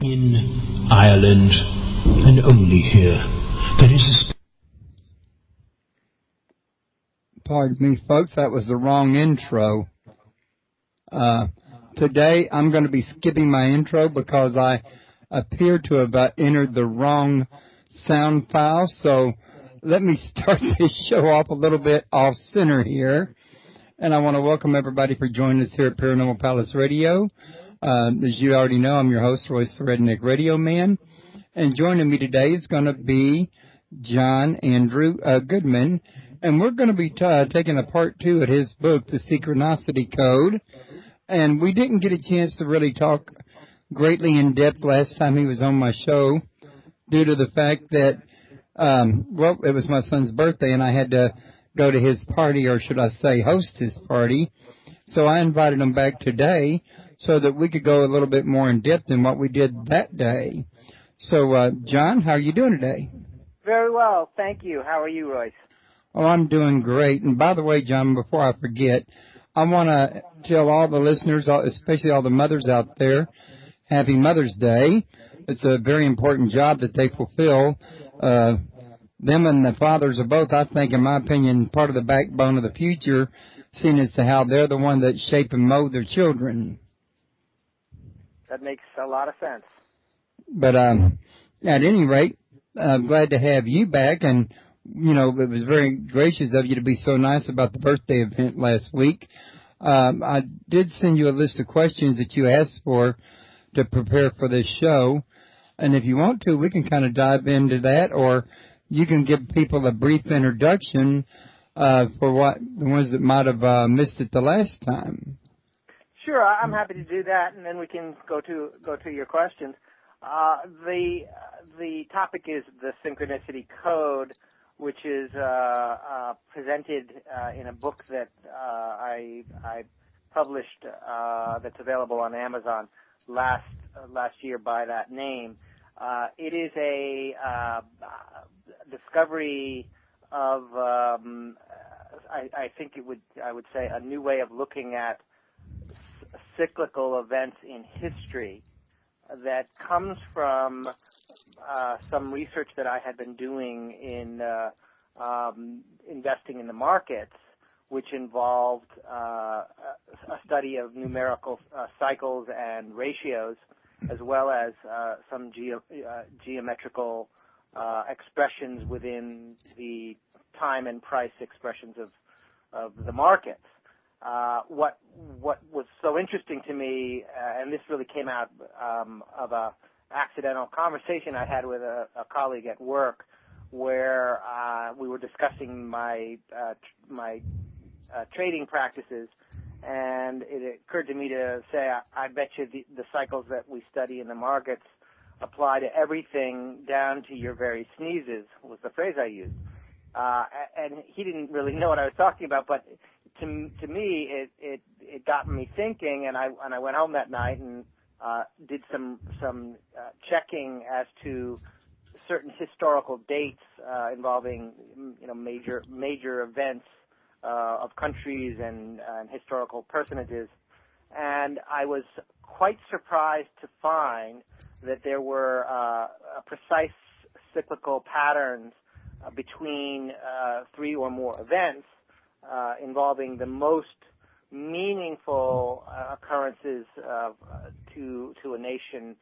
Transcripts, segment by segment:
In Ireland, and only here, there is a... Pardon me, folks, that was the wrong intro. Today, I'm going to be skipping my intro because I appear to have entered the wrong sound file. So let me start this show off a little bit off-center here. And I want to welcome everybody for joining us here at Paranormal Palace Radio. As you already know, I'm your host, Royce the Redneck Radio Man. And joining me today is going to be John Andrew Goodman. And we're going to be taking a part 2 of his book, The Synchronicity Code. And we didn't get a chance to really talk greatly in depth last time he was on my show due to the fact that, it was my son's birthday and I had to go to his party, or should I say host his party. So I invited him back today so that we could go a little bit more in depth in what we did that day. So, John, how are you doing today? Very well, thank you. How are you, Royce? Oh, I'm doing great. And by the way, John, before I forget, I want to tell all the listeners, especially all the mothers out there, Happy Mother's Day. It's a very important job that they fulfill. Them and the fathers are both, I think, in my opinion, part of the backbone of the future, seeing as to how they're the one that shape and mold their children. That makes a lot of sense. But at any rate, I'm glad to have you back, and you know, it was very gracious of you to be so nice about the birthday event last week. I did send you a list of questions that you asked for to prepare for this show, and if you want to, we can kind of dive into that, or you can give people a brief introduction for the ones that might have missed it the last time. Sure, I'm happy to do that, and then we can go to your questions. The topic is the Synchronicity Code, which is presented in a book that I published that's available on Amazon last year by that name. It is a discovery of I think I would say a new way of looking at cyclical events in history that comes from some research that I had been doing in investing in the markets, which involved a study of numerical cycles and ratios, as well as some geometrical expressions within the time and price expressions of the markets. What was so interesting to me, and this really came out of a accidental conversation I had with a colleague at work, where we were discussing my trading practices, and it occurred to me to say, I bet you the cycles that we study in the markets apply to everything down to your very sneezes, was the phrase I used. And he didn't really know what I was talking about, but to me, it got me thinking, and I went home that night and did some checking as to certain historical dates involving major events of countries and historical personages, and I was quite surprised to find that there were precise cyclical patterns between 3 or more events involving the most meaningful occurrences to a nation,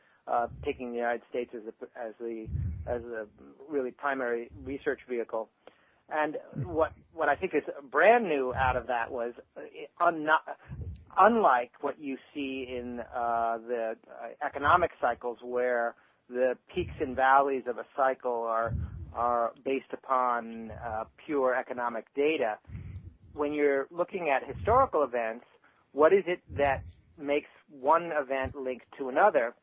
taking the United States as a really primary research vehicle. And what I think is brand new out of that was unlike what you see in the economic cycles, where the peaks and valleys of a cycle are based upon pure economic data. When you're looking at historical events, what is it that makes one event linked to another?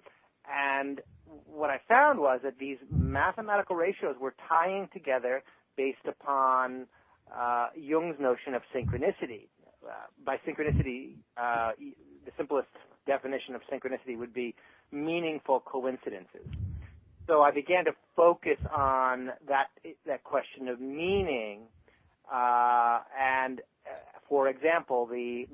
And what I found was that these mathematical ratios were tying together based upon Jung's notion of synchronicity. By synchronicity, the simplest definition of synchronicity would be meaningful coincidences. So I began to focus on that question of meaning, and for example, the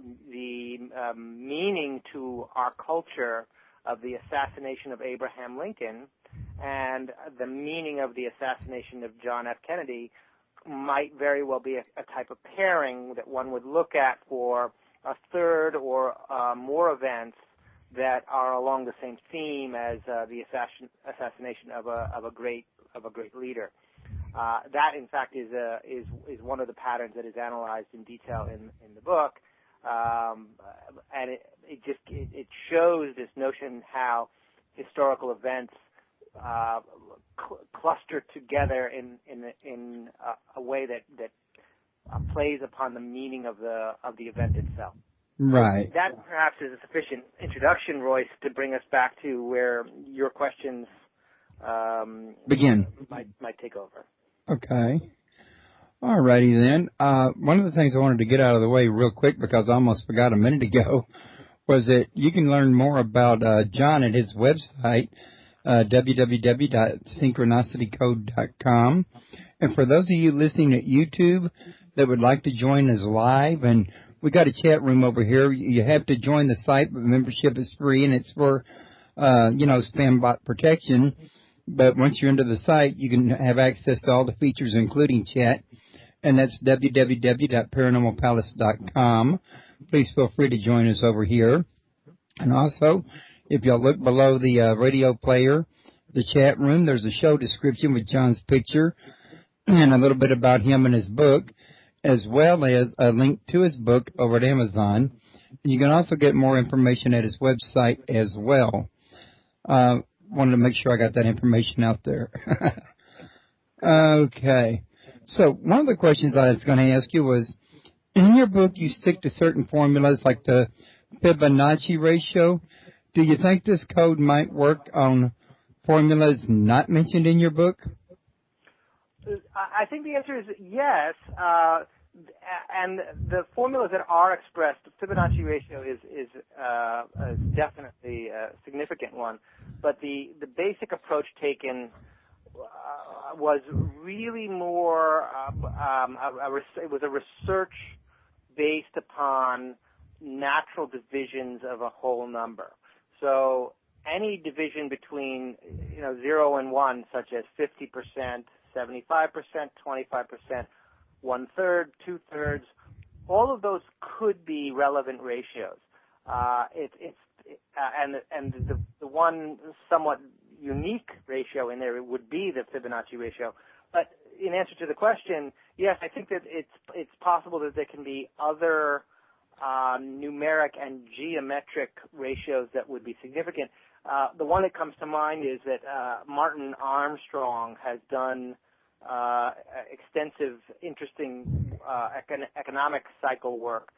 meaning to our culture of the assassination of Abraham Lincoln and the meaning of the assassination of John F. Kennedy might very well be a type of pairing that one would look at for a third or more events that are along the same theme as the assassination of a great leader. That, in fact, is one of the patterns that is analyzed in detail in the book, and it shows this notion how historical events cluster together in a way that plays upon the meaning of the event itself. Right. That perhaps is a sufficient introduction, Royce, to bring us back to where your questions begin. Might take over. Okay. All righty then. One of the things I wanted to get out of the way real quick, because I almost forgot a minute ago, was that you can learn more about John at his website, www.synchronicitycode.com. And for those of you listening at YouTube that would like to join us live, and we got a chat room over here. You have to join the site, but membership is free, and it's for, spam bot protection. But once you're into the site, you can have access to all the features, including chat, and that's www.paranormalpalace.com. Please feel free to join us over here. And also, if you'll look below the radio player, the chat room, there's a show description with John's picture and a little bit about him and his book, as well as a link to his book over at Amazon. You can also get more information at his website as well. Wanted to make sure I got that information out there. Okay. So one of the questions I was going to ask you was, in your book you stick to certain formulas like the Fibonacci ratio. Do you think this code might work on formulas not mentioned in your book? I think the answer is yes. And the formulas that are expressed, the Fibonacci ratio is definitely a significant one. But the basic approach taken was really more, it was a research based upon natural divisions of a whole number. So any division between 0 and 1, such as 50%, 75%, 25%, 1/3, 2/3, all of those could be relevant ratios. And the one somewhat unique ratio in there would be the Fibonacci ratio. But in answer to the question, yes, I think that it's possible that there can be other numeric and geometric ratios that would be significant. The one that comes to mind is that Martin Armstrong has done extensive, interesting economic cycle work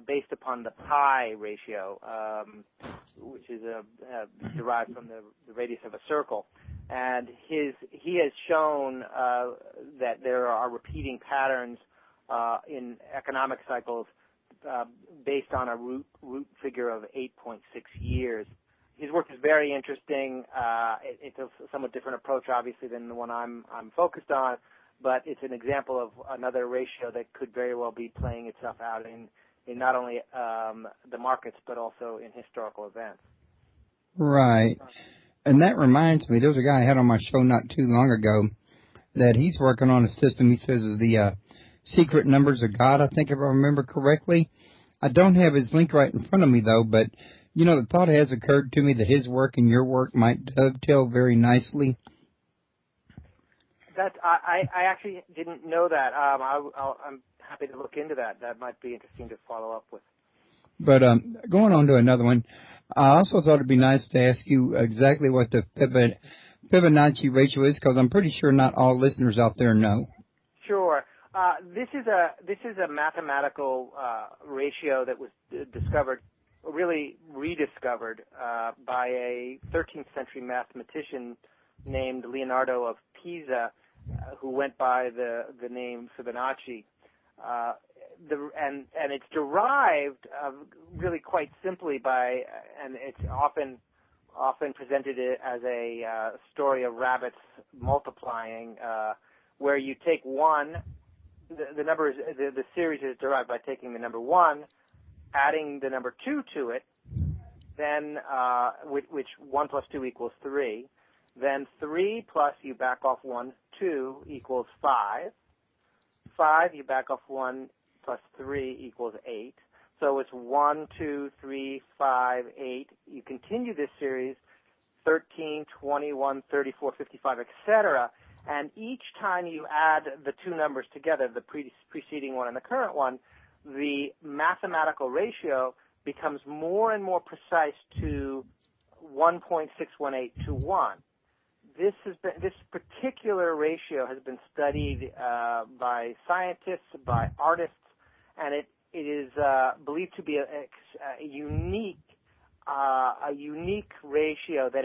based upon the pi ratio, which is derived from the radius of a circle. And he has shown that there are repeating patterns in economic cycles based on a root figure of 8.6 years. His work is very interesting. It's a somewhat different approach, obviously, than the one I'm focused on, but it's an example of another ratio that could very well be playing itself out in not only the markets but also in historical events. Right. And that reminds me, there was a guy I had on my show not too long ago that he's working on a system he says is the secret numbers of God, I think, if I remember correctly. I don't have his link right in front of me, though, but the thought has occurred to me that his work and your work might dovetail very nicely. I actually didn't know that. I'm happy to look into that. That might be interesting to follow up with. But going on to another one, I also thought it'd be nice to ask you exactly what the Fibonacci ratio is, because I'm pretty sure not all listeners out there know. Sure. This is a mathematical ratio that was discovered, really rediscovered, by a 13th century mathematician named Leonardo of Pisa, who went by the name Fibonacci. And it's derived really quite simply and it's often presented as a story of rabbits multiplying, where you take one. The number is the series is derived by taking the number 1, adding the number 2 to it, then then which 1 plus 2 equals 3. Then 3 plus you back off 1, 2 equals 5. 5 you back off 1 plus 3 equals 8. So it's 1, 2, 3, 5, 8. You continue this series, 13, 21, 34, 55, etc. And each time you add the two numbers together, the preceding one and the current one, the mathematical ratio becomes more and more precise to 1.618 to 1. This particular ratio has been studied by scientists, by artists, and it is believed to be a unique ratio that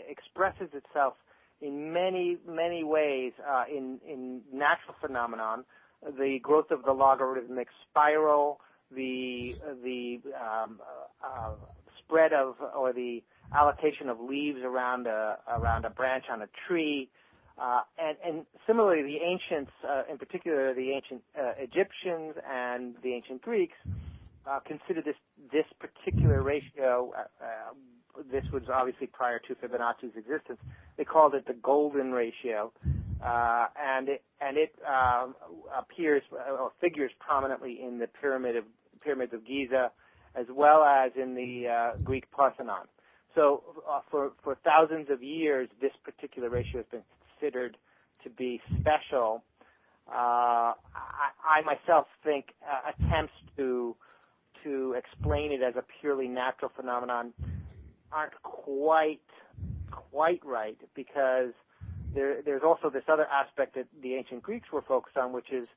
expresses itself in many ways in natural phenomenon, the growth of the logarithmic spiral, the spread of or the allocation of leaves around a branch on a tree, and similarly the ancients, in particular the ancient Egyptians and the ancient Greeks, considered this particular ratio. This was obviously prior to Fibonacci's existence. They called it the golden ratio, and it appears or figures prominently in the pyramids of Giza, as well as in the Greek Parthenon. So for thousands of years, this particular ratio has been considered to be special. I myself think attempts to explain it as a purely natural phenomenon aren't quite right, because there's also this other aspect that the ancient Greeks were focused on, which is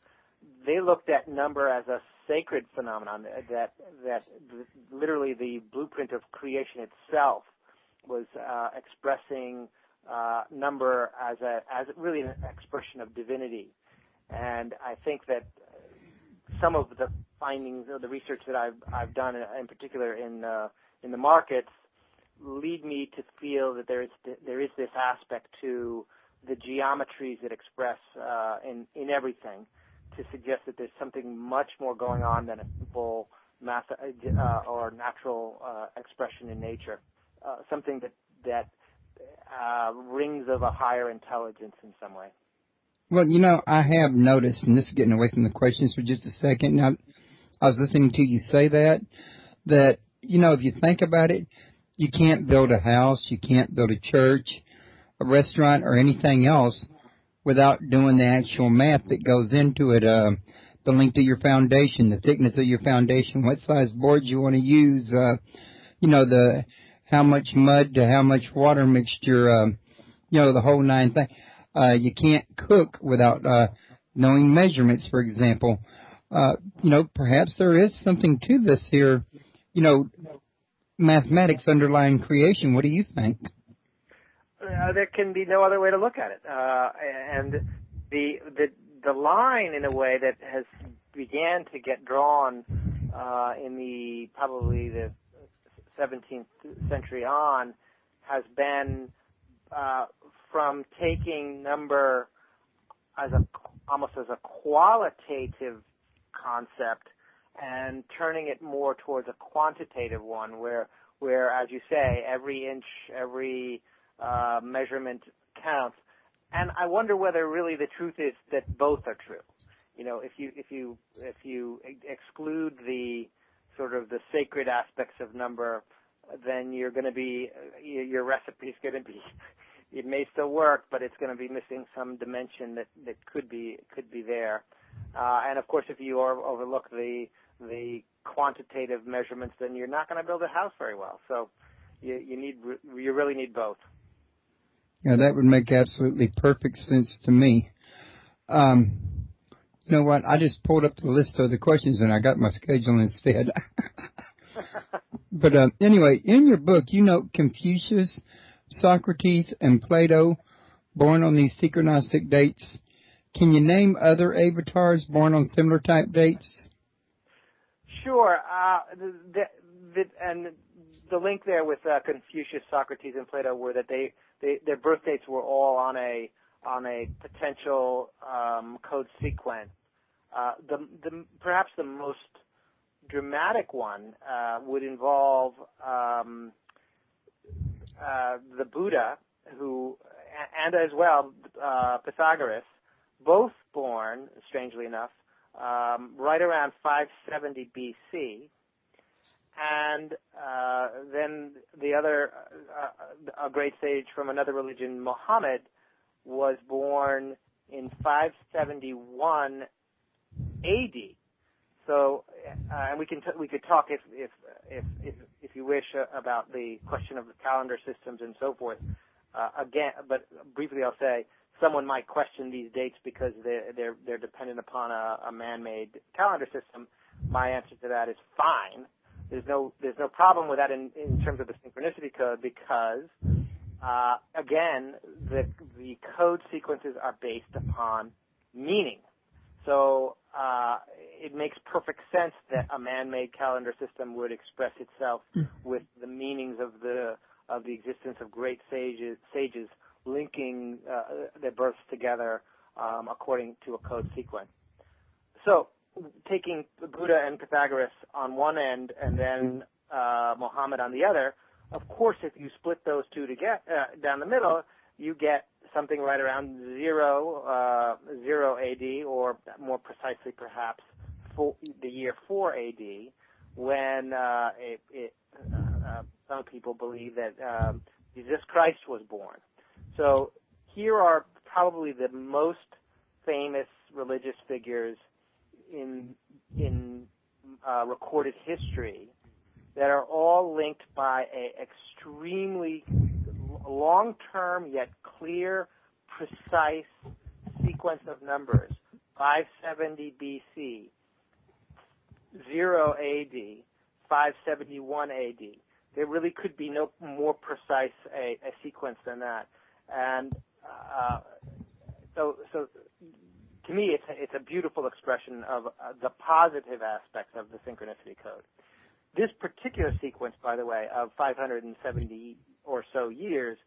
they looked at number as a sacred phenomenon, that literally the blueprint of creation itself was expressing number as really an expression of divinity. And I think that some of the findings of the research that I've done, in particular in the markets, lead me to feel that there is this aspect to the geometries that express in everything, to suggest that there's something much more going on than a simple math or natural expression in nature, something that rings of a higher intelligence in some way. Well, I have noticed, and this is getting away from the questions for just a second. Now, I was listening to you say that if you think about it, you can't build a house, you can't build a church, a restaurant, or anything else without doing the actual math that goes into it, the length of your foundation, the thickness of your foundation, what size boards you want to use, the how much mud to how much water mixture, the whole nine thing. You can't cook without knowing measurements, for example. Perhaps there is something to this here, mathematics underlying creation. What do you think? There can be no other way to look at it. And the line, in a way, that has began to get drawn in probably the 17th century on, has been from taking number as almost as a qualitative concept and turning it more towards a quantitative one, where as you say, every inch, every measurement counts. And I wonder whether really the truth is that both are true. If you exclude the sort of the sacred aspects of number, then you're going to be, your recipe is going to be, it may still work, but it's going to be missing some dimension that could be there. And of course, if you overlook the quantitative measurements, then you're not going to build a house very well. So you really need both. Yeah, that would make absolutely perfect sense to me. You know what? I just pulled up the list of the questions and I got my schedule instead. But anyway, in your book, you note Confucius, Socrates, and Plato born on these synchronistic dates. Can you name other avatars born on similar type dates? Sure. And the link there with Confucius, Socrates, and Plato were that their birth dates were all on a potential code sequence. Perhaps the most dramatic one would involve the Buddha, and as well Pythagoras, both born, strangely enough, right around 570 BC. And then the other, a great sage from another religion, Muhammad, was born in 571 AD. So, and we could talk if you wish about the question of the calendar systems and so forth. Again, but briefly I'll say someone might question these dates because they're dependent upon a man-made calendar system. My answer to that is fine. There's no problem with that in terms of the Synchronicity Code because again the code sequences are based upon meaning. So it makes perfect sense that a man-made calendar system would express itself with the meanings of the existence of great sages linking their births together according to a code sequence. So taking Buddha and Pythagoras on one end and then Muhammad on the other, of course, if you split those two to get down the middle, you get something right around 0 AD, or more precisely perhaps the year 4 AD, when some people believe that Jesus Christ was born. So here are probably the most famous religious figures in recorded history that are all linked by a extremely long-term yet clear, precise sequence of numbers. 570 BC, 0 AD, 571 AD. There really could be no more precise a sequence than that. And so to me, it's a beautiful expression of the positive aspects of the Synchronicity Code. This particular sequence, by the way, of 570 or so years,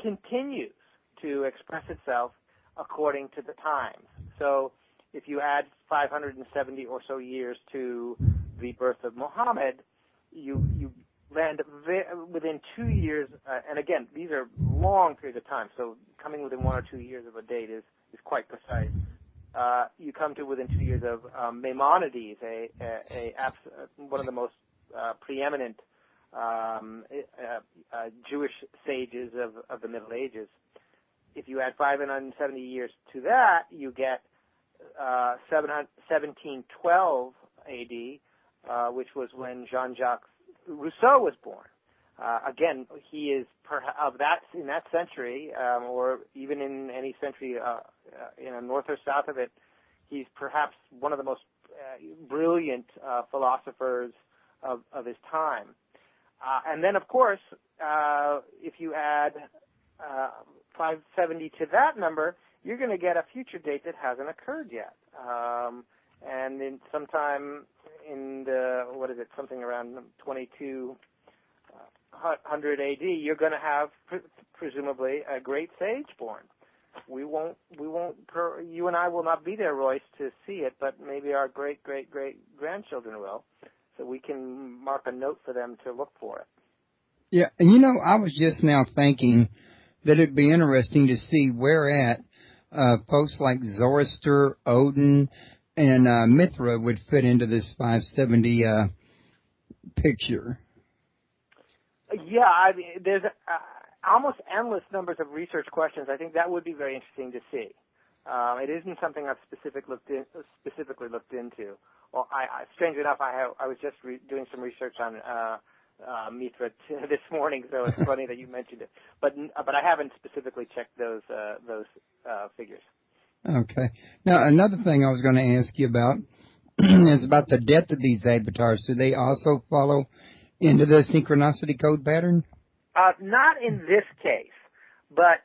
continues to express itself according to the times. So if you add 570 or so years to the birth of Muhammad, you land within 2 years, and again, these are long periods of time, so coming within 1 or 2 years of a date is quite precise. You come to within 2 years of Maimonides, one of the most preeminent Jewish sages of the Middle Ages. If you add 570 years to that, you get 1712 AD, which was when Jean-Jacques Rousseau was born. Again, he is in that century, or even in any century, north or south of it, he's perhaps one of the most brilliant philosophers of his time. And then, of course, if you add 570 to that number, you're going to get a future date that hasn't occurred yet. And in sometime in something around 2200 AD, you're going to have presumably a great sage born. You and I will not be there, Royce, to see it, but maybe our great grandchildren will. So we can mark a note for them to look for it. Yeah, and I was just now thinking that it'd be interesting to see where folks like Zoroaster, Odin, and Mithra would fit into this 570 picture. Yeah, there's almost endless numbers of research questions. I think that would be very interesting to see. It isn't something I've specifically looked into. Well, strangely enough, I was just doing some research on Mithra this morning, so it's funny that you mentioned it. But I haven't specifically checked those figures. Okay. Now, another thing I was going to ask you about is about the depth of these avatars. Do they also follow into the Synchronicity Code pattern? Not in this case, but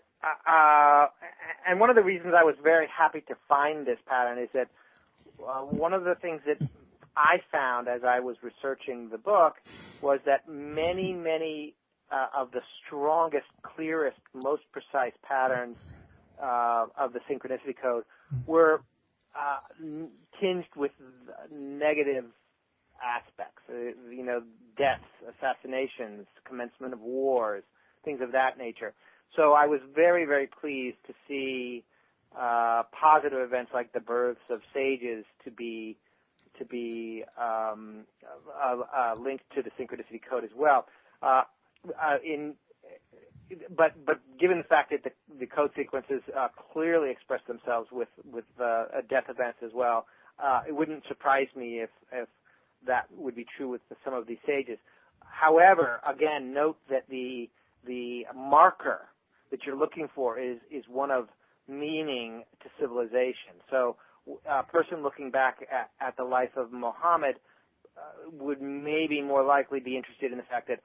and one of the reasons I was very happy to find this pattern is that one of the things that I found as I was researching the book was that many of the strongest, clearest, most precise patterns of the Synchronicity Code were tinged with negative aspects. Deaths, assassinations, commencement of wars, things of that nature. So I was very, very pleased to see positive events like the births of sages to be linked to the Synchronicity Code as well. But given the fact that the code sequences clearly express themselves with death events as well, it wouldn't surprise me if that would be true with some of these sages. However, again, note that the marker that you're looking for is one of meaning to civilization. So a person looking back at the life of Muhammad would maybe more likely be interested in the fact that,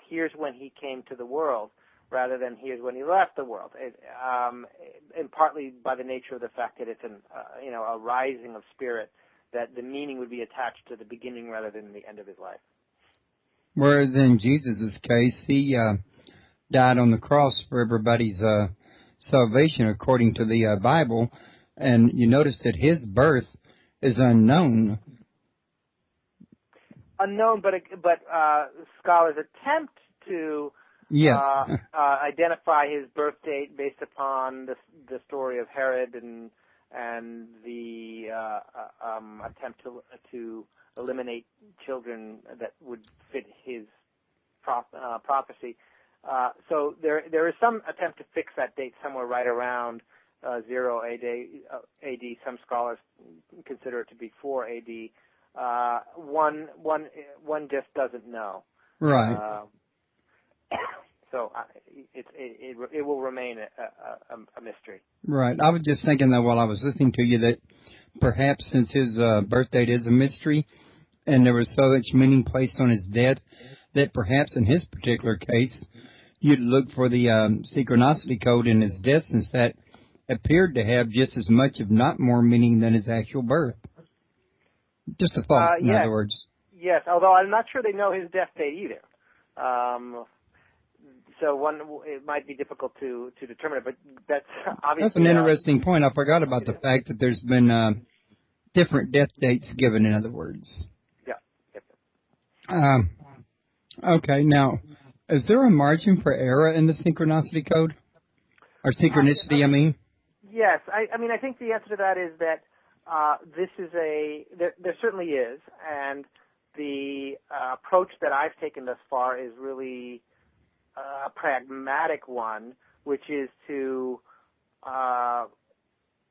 here's when he came to the world, rather than here's when he left the world, and partly by the nature of the fact that it's a rising of spirit, that the meaning would be attached to the beginning rather than the end of his life. Whereas in Jesus' case, he died on the cross for everybody's salvation according to the Bible, and you notice that his birth is unknown. Unknown, but scholars attempt to identify his birth date based upon the story of Herod and the attempt to eliminate children that would fit his prophecy. So there is some attempt to fix that date somewhere right around 0 AD. Some scholars consider it to be 4 AD. One just doesn't know. Right. So it will remain a mystery. Right. I was just thinking that while I was listening to you that perhaps since his birth date is a mystery and there was so much meaning placed on his death, that perhaps in his particular case you'd look for the Synchronicity Code in his death, since that appeared to have just as much, if not more, meaning than his actual birth. Just a thought, in other words. Yes, although I'm not sure they know his death date either. So it might be difficult to determine it, but that's obviously... That's an interesting point. I forgot about the fact that there's been different death dates given, in other words. Yeah. Okay, now, is there a margin for error in the Synchronicity Code? Or Synchronicity, I mean? Yes. I mean, I think the answer to that is that this is there certainly is, and the approach that I've taken thus far is really a pragmatic one, which is to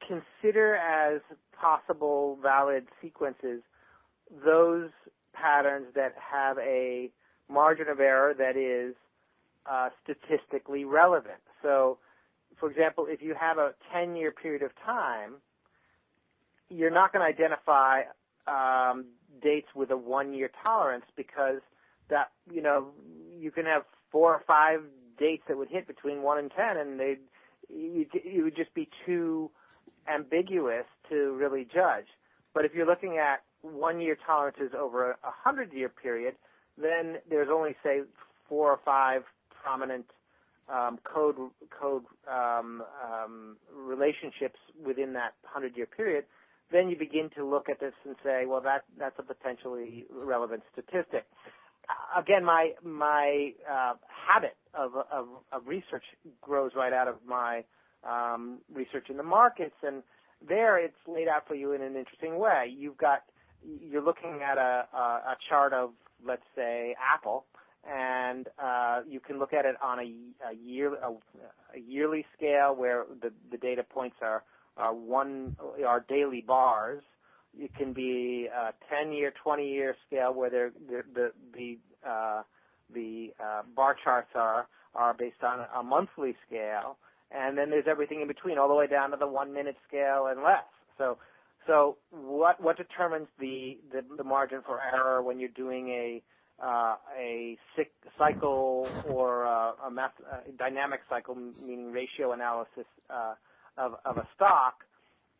consider as possible valid sequences those patterns that have a margin of error that is statistically relevant. So, for example, if you have a 10-year period of time, you're not going to identify dates with a 1-year tolerance, because that, you can have 4 or 5 dates that would hit between 1 and 10, and it would just be too ambiguous to really judge. But if you're looking at 1-year tolerances over a 100-year period, then there's only, say, 4 or 5 prominent code relationships within that 100-year period. Then you begin to look at this and say, well, that's a potentially relevant statistic. Again, my habit of research grows right out of my research in the markets, and there it's laid out for you in an interesting way. You're looking at a chart of, let's say, Apple, and you can look at it on a yearly scale where the data points are daily bars. It can be a 10-year, 20-year scale where the bar charts are based on a monthly scale, and then there's everything in between, all the way down to the 1-minute scale and less. So what determines the margin for error when you're doing a cycle or a dynamic cycle, meaning ratio analysis of a stock?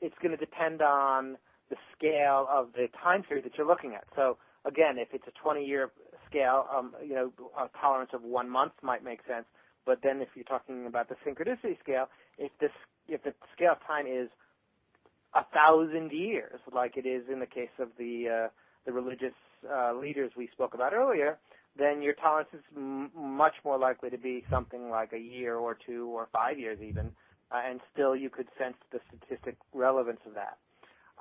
It's going to depend on the scale of the time period that you're looking at. So again, if it's a 20-year scale, a tolerance of 1 month might make sense. But then if you're talking about the synchronicity scale, if the scale of time is 1,000 years, like it is in the case of the religious leaders we spoke about earlier, then your tolerance is much more likely to be something like a year or 2 or 5 years even, and still you could sense the statistic relevance of that.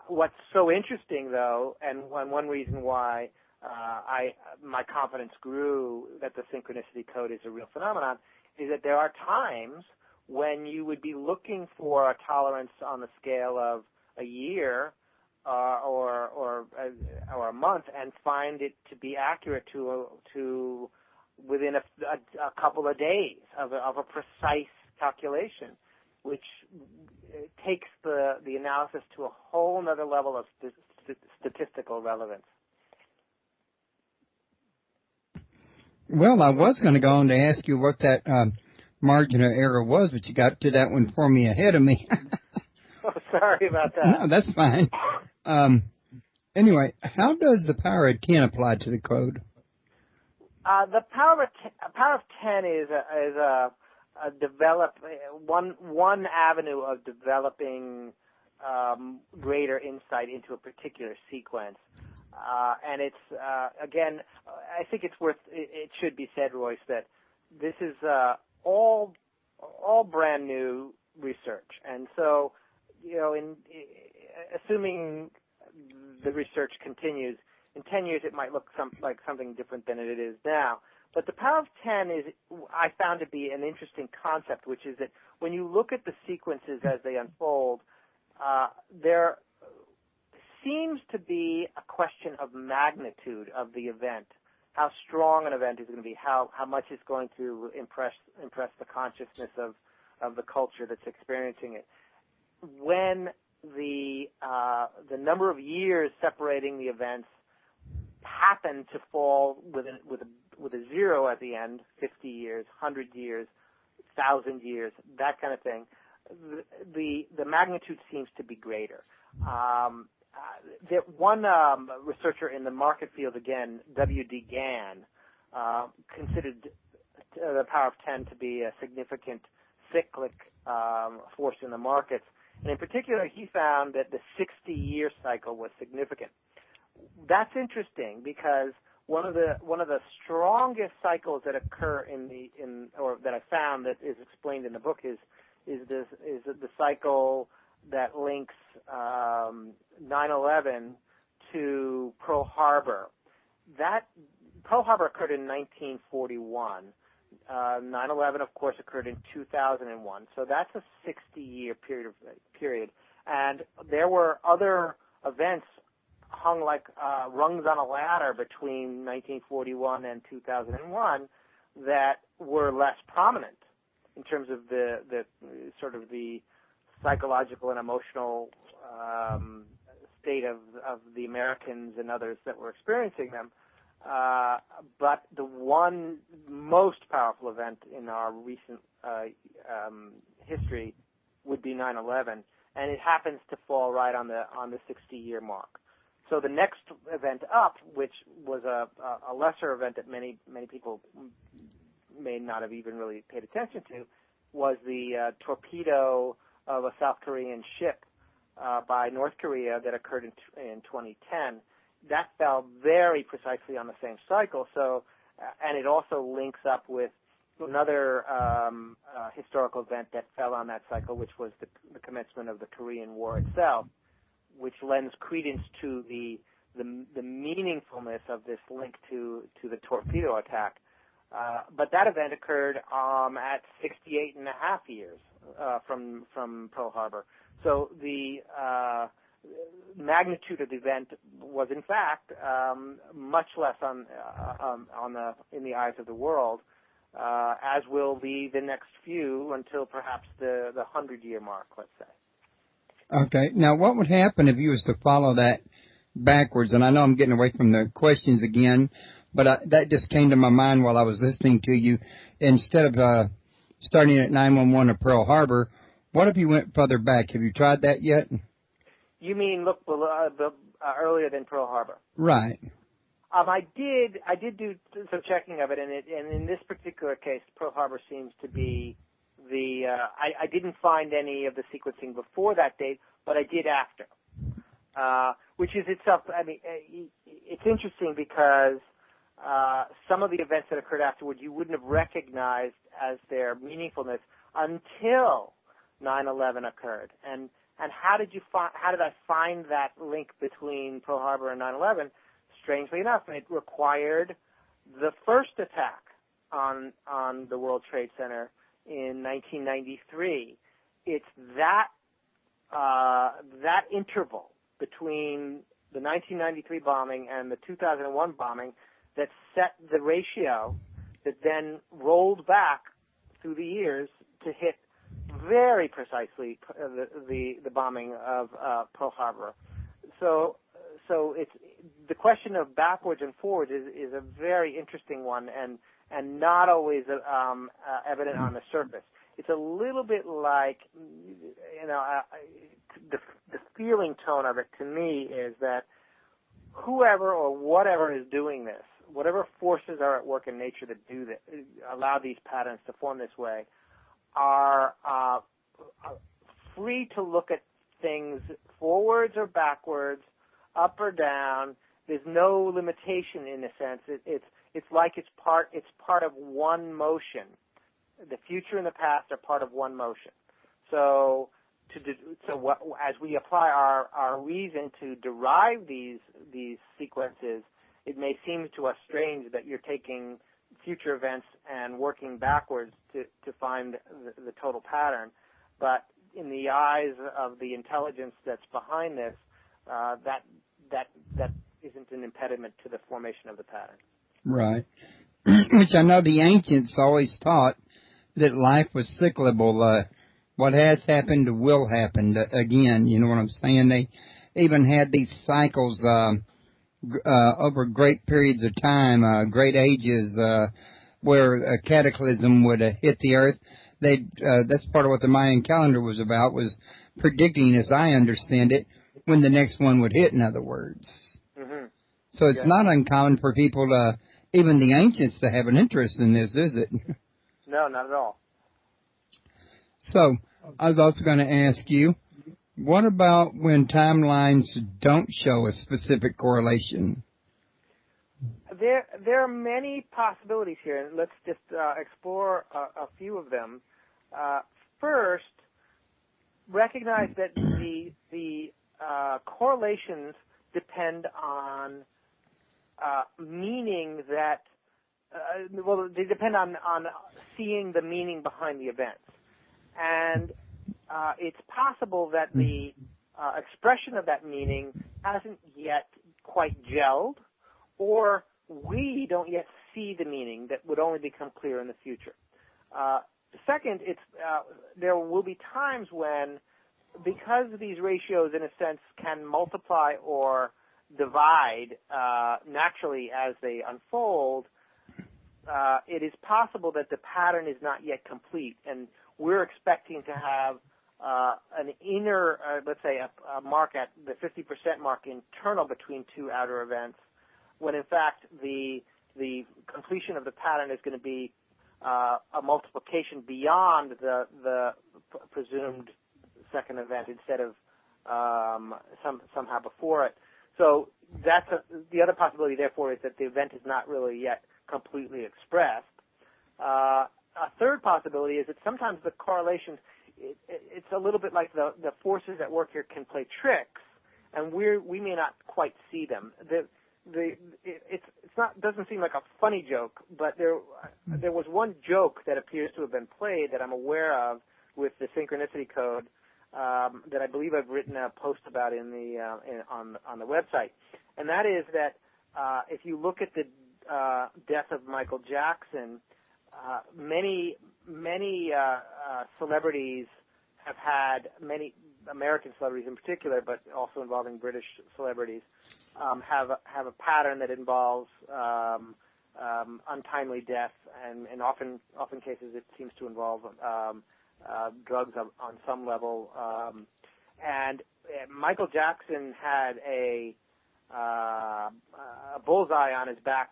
What's so interesting, though, and one reason why my confidence grew that the Synchronicity Code is a real phenomenon, is that there are times when you would be looking for a tolerance on the scale of a year or a month and find it to be accurate to within a couple of days of a precise calculation, which takes the analysis to a whole other level of statistical relevance. Well, I was going to go on to ask you what that margin of error was, but you got to that one for me ahead of me. Oh, sorry about that. No, that's fine. Anyway, how does the power of 10 apply to the code? The power of 10 is one avenue of developing greater insight into a particular sequence. And it's, again, I think it should be said, Royce, that this is all brand new research. And so, assuming the research continues, in 10 years it might look like something different than it is now. But the power of 10 I found to be an interesting concept, which is that when you look at the sequences as they unfold, there seems to be a question of magnitude of the event, how strong an event is going to be, how much it's going to impress the consciousness of the culture that's experiencing it. When the number of years separating the events happen to fall with a zero at the end, 50 years, 100 years, 1,000 years, that kind of thing, the magnitude seems to be greater. One researcher in the market field, again, W.D. Gann, considered the power of 10 to be a significant cyclic force in the markets. And in particular, he found that the 60-year cycle was significant. That's interesting because one of the strongest cycles that occur or that I found that is explained in the book is the cycle that links 9/11 to Pearl Harbor. That Pearl Harbor occurred in 1941. 9/11, of course, occurred in 2001. So that's a 60-year period. And there were other events hung like rungs on a ladder between 1941 and 2001 that were less prominent in terms of the sort of the psychological and emotional state of the Americans and others that were experiencing them. But the one most powerful event in our recent history would be 9/11, and it happens to fall right on the 60-year mark. So the next event up, which was a lesser event that many people may not have even really paid attention to, was the torpedo of a South Korean ship by North Korea that occurred in 2010. That fell very precisely on the same cycle. So, and it also links up with another historical event that fell on that cycle, which was the commencement of the Korean War itself, which lends credence to the meaningfulness of this link to the torpedo attack. But that event occurred at 68 and a half years from Pearl Harbor. So the magnitude of the event was, in fact, much less in the eyes of the world, as will be the next few until perhaps the 100-year mark, let's say. Okay. Now, what would happen if you was to follow that backwards? And I know I'm getting away from the questions again, but that just came to my mind while I was listening to you. Instead of starting at 9/11 or Pearl Harbor, what if you went further back? Have you tried that yet? You mean look earlier than Pearl Harbor? Right. I did do some checking of it, and in this particular case, Pearl Harbor seems to be I didn't find any of the sequencing before that date, but I did after, which is itself. I mean, it's interesting because some of the events that occurred afterwards you wouldn't have recognized as their meaningfulness until 9/11 occurred. And how did I find that link between Pearl Harbor and 9/11? Strangely enough, it required the first attack on the World Trade Center in 1993. It's that interval between the 1993 bombing and the 2001 bombing that set the ratio that then rolled back through the years to hit very precisely the bombing of Pearl Harbor. So it's the question of backwards and forwards is a very interesting one and not always evident on the surface. It's a little bit like, the feeling tone of it to me is that whoever or whatever is doing this, whatever forces are at work in nature that do this, allow these patterns to form this way, are free to look at things forwards or backwards, up or down. There's no limitation in a sense. It's like it's part of one motion. The future and the past are part of one motion. So as we apply our reason to derive these sequences, it may seem to us strange that you're taking future events and working backwards to find the total pattern. But in the eyes of the intelligence that's behind this, that isn't an impediment to the formation of the pattern. Right. Which I know the ancients always taught that life was cyclical. What has happened will happen again. You know what I'm saying? They even had these cycles over great periods of time, great ages, where a cataclysm would hit the earth. That's part of what the Mayan calendar was about, was predicting, as I understand it, when the next one would hit, in other words. Mm-hmm. So it's not uncommon for people even the ancients, to have an interest in this, is it? No, not at all. So I was also going to ask you, what about when timelines don't show a specific correlation? There are many possibilities here, and let's just explore a few of them. First, recognize that the correlations depend on meaning that, they depend on seeing the meaning behind the events. And it's possible that the expression of that meaning hasn't yet quite gelled, or we don't yet see the meaning that would only become clear in the future. Second, there will be times when, because these ratios, in a sense, can multiply or divide naturally as they unfold, it is possible that the pattern is not yet complete, and we're expecting to have an inner, let's say, a mark at the 50% mark internal between two outer events, when in fact the completion of the pattern is going to be a multiplication beyond the presumed second event instead of somehow before it. So that's the other possibility, therefore, is that the event is not really yet completely expressed. A third possibility is that sometimes the correlations, it's a little bit like the forces at work here can play tricks, and we may not quite see them. It's not, doesn't seem like a funny joke, but there was one joke that appears to have been played that I'm aware of with the Synchronicity Code that I believe I've written a post about on the website, and that is that if you look at the death of Michael Jackson, many celebrities have had, many American celebrities in particular, but also involving British celebrities, have a pattern that involves untimely death, and often cases it seems to involve drugs on some level. And Michael Jackson had a bullseye on his back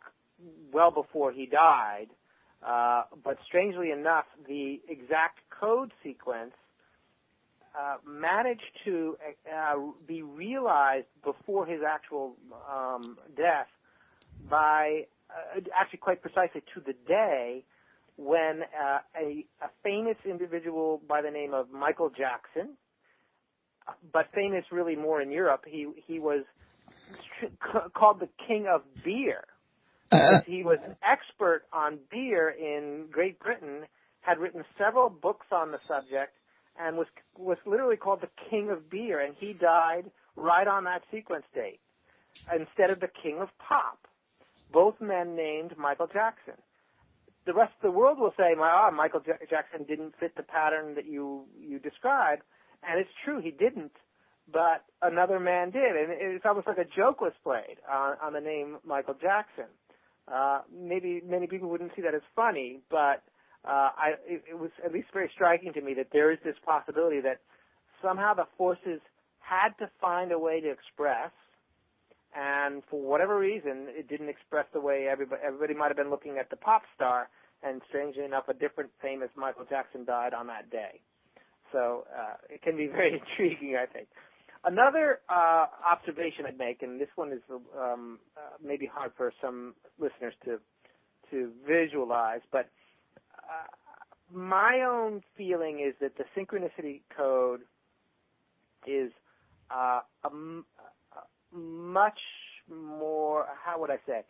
well before he died, but strangely enough, the exact code sequence managed to be realized before his actual death by actually quite precisely to the day, when a famous individual by the name of Michael Jackson, but famous really more in Europe, he was called the King of Beer, because he was an expert on beer in Great Britain, had written several books on the subject, and was literally called the King of Beer, and he died right on that sequence date, instead of the King of Pop. Both men named Michael Jackson. The rest of the world will say, Michael Jackson didn't fit the pattern that you described, and it's true, he didn't, but another man did, and it's almost like a joke was played on the name Michael Jackson. Maybe many people wouldn't see that as funny, but it was at least very striking to me that there is this possibility that somehow the forces had to find a way to express, and for whatever reason, it didn't express the way everybody might have been looking at the pop star, and strangely enough, a different famous Michael Jackson died on that day. So it can be very intriguing, I think. Another observation I'd make, and this one is maybe hard for some listeners to visualize, but my own feeling is that the Synchronicity Code is a much more, how would I say,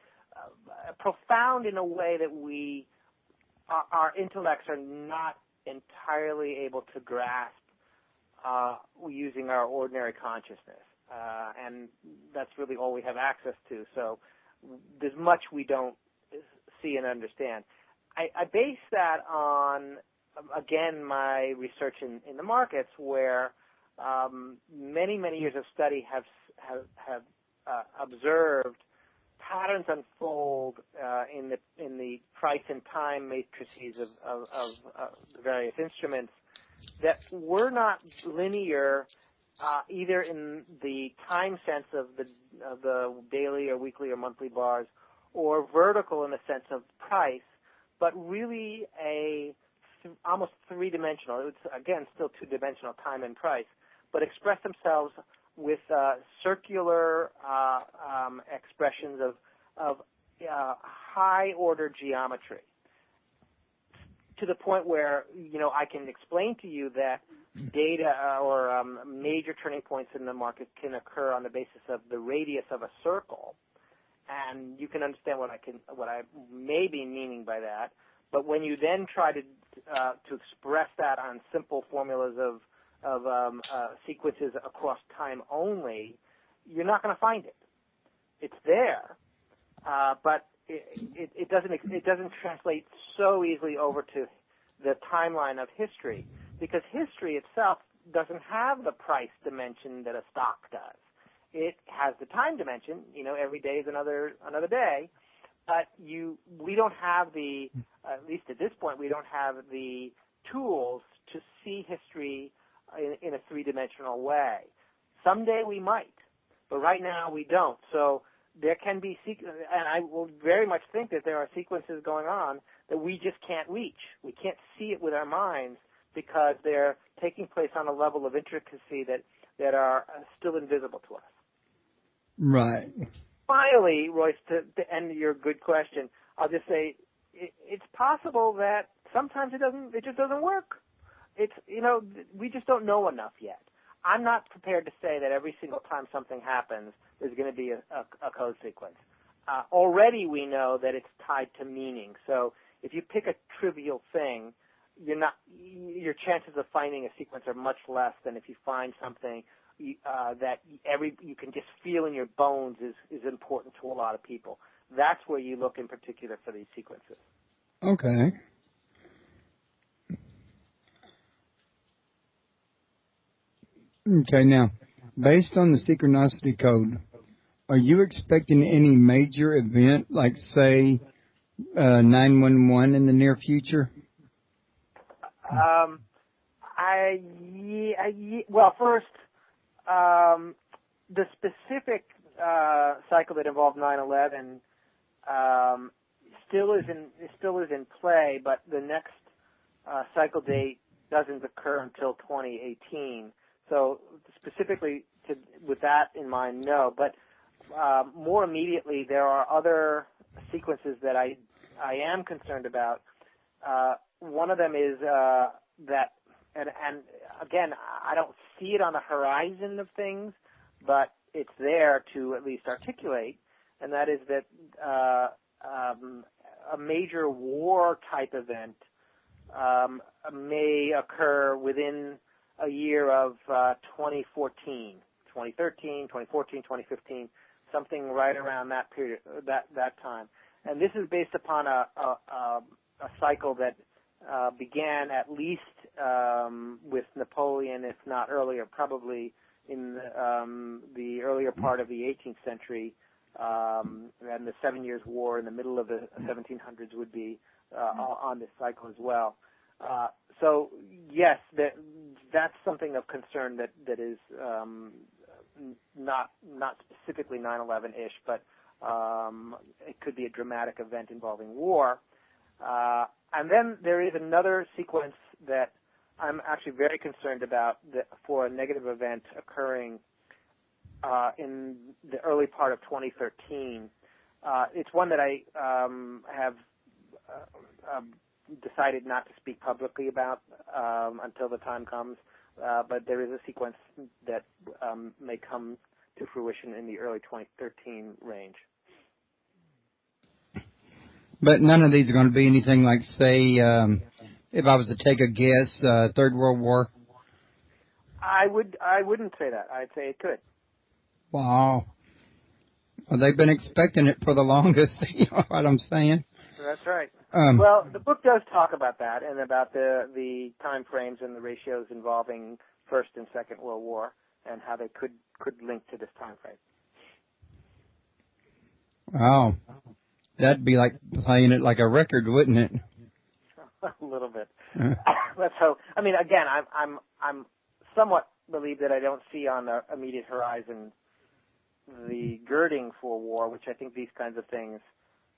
profound in a way that our intellects are not entirely able to grasp using our ordinary consciousness. And that's really all we have access to. So there's much we don't see and understand. I base that on, again, my research in the markets, where many years of study have observed patterns unfold in the price and time matrices of the various instruments that were not linear, either in the time sense of the daily or weekly or monthly bars, or vertical in the sense of price, but really almost three-dimensional. It's, again, still two-dimensional, time and price, but express themselves with circular expressions of high-order geometry, to the point where, I can explain to you that data or major turning points in the market can occur on the basis of the radius of a circle, and you can understand what I may be meaning by that. But when you then try to express that on simple formulas of sequences across time only, you're not going to find it. It's there, but it doesn't translate so easily over to the timeline of history, because history itself doesn't have the price dimension that a stock does. It has the time dimension. Every day is another day, but we don't have at least at this point, we don't have the tools to see history in a three-dimensional way. Someday we might, but right now we don't. So there can be, and I will very much think that there are sequences going on that we just can't reach. We can't see it with our minds because they're taking place on a level of intricacy that are still invisible to us. Right. Finally, Royce, to end your good question, I'll just say it's possible that sometimes it just doesn't work. We just don't know enough yet. I'm not prepared to say that every single time something happens, there's going to be a code sequence. Already we know that it's tied to meaning. So if you pick a trivial thing, your chances of finding a sequence are much less than if you find something that you can just feel in your bones is important to a lot of people. That's where you look in particular for these sequences. Okay. Okay, now, based on the Synchronicity Code, are you expecting any major event, like, say, 911 in the near future? Well, first, the specific cycle that involved 9/11 still is in play, but the next cycle date doesn't occur until 2018. So specifically with that in mind, no. But more immediately, there are other sequences that I am concerned about. One of them is that, and again, I don't see it on the horizon of things, but it's there to at least articulate, and that is that a major war type event may occur within a year of 2013, 2014, 2015, something right around that period, that time. And this is based upon a cycle that began at least with Napoleon, if not earlier, probably in the earlier part of the 18th century, and the 7 Years' War in the middle of the 1700s would be on this cycle as well. So yes, that's something of concern that is not specifically 9/11-ish, but it could be a dramatic event involving war. And then there is another sequence that I'm actually very concerned about for a negative event occurring in the early part of 2013. It's one that I have decided not to speak publicly about until the time comes, but there is a sequence that may come to fruition in the early 2013 range. But none of these are going to be anything like, say, if I was to take a guess, Third World War? I wouldn't say that. I'd say it could. Wow. Well, they've been expecting it for the longest, you know what I'm saying? That's right. Well, the book does talk about that and about the time frames and the ratios involving First and Second World War and how they could link to this time frame. Wow. That'd be like playing it like a record, wouldn't it? A little bit. Let's hope. I mean, again, I'm somewhat relieved that I don't see on the immediate horizon the girding for war, which I think these kinds of things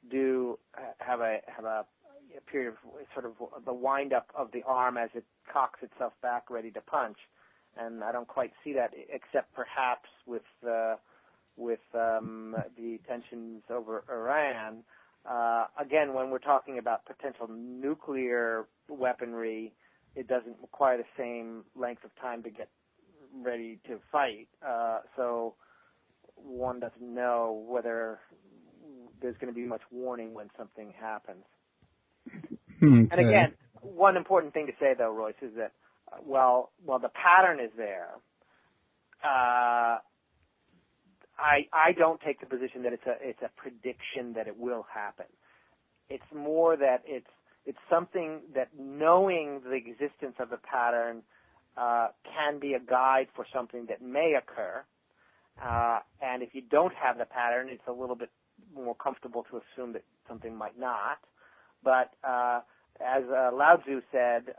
do have a period of sort of the wind up of the arm as it cocks itself back, ready to punch, and I don't quite see that, except perhaps with the tensions over Iran. Again, when we're talking about potential nuclear weaponry, it doesn't require the same length of time to get ready to fight. So one doesn't know whether there's going to be much warning when something happens. Okay. And again, one important thing to say, though, Royce, is that while the pattern is there, I don't take the position that it's a prediction that it will happen. It's more that it's something that knowing the existence of the pattern can be a guide for something that may occur. And if you don't have the pattern, it's a little bit more comfortable to assume that something might not. But as Lao Tzu said,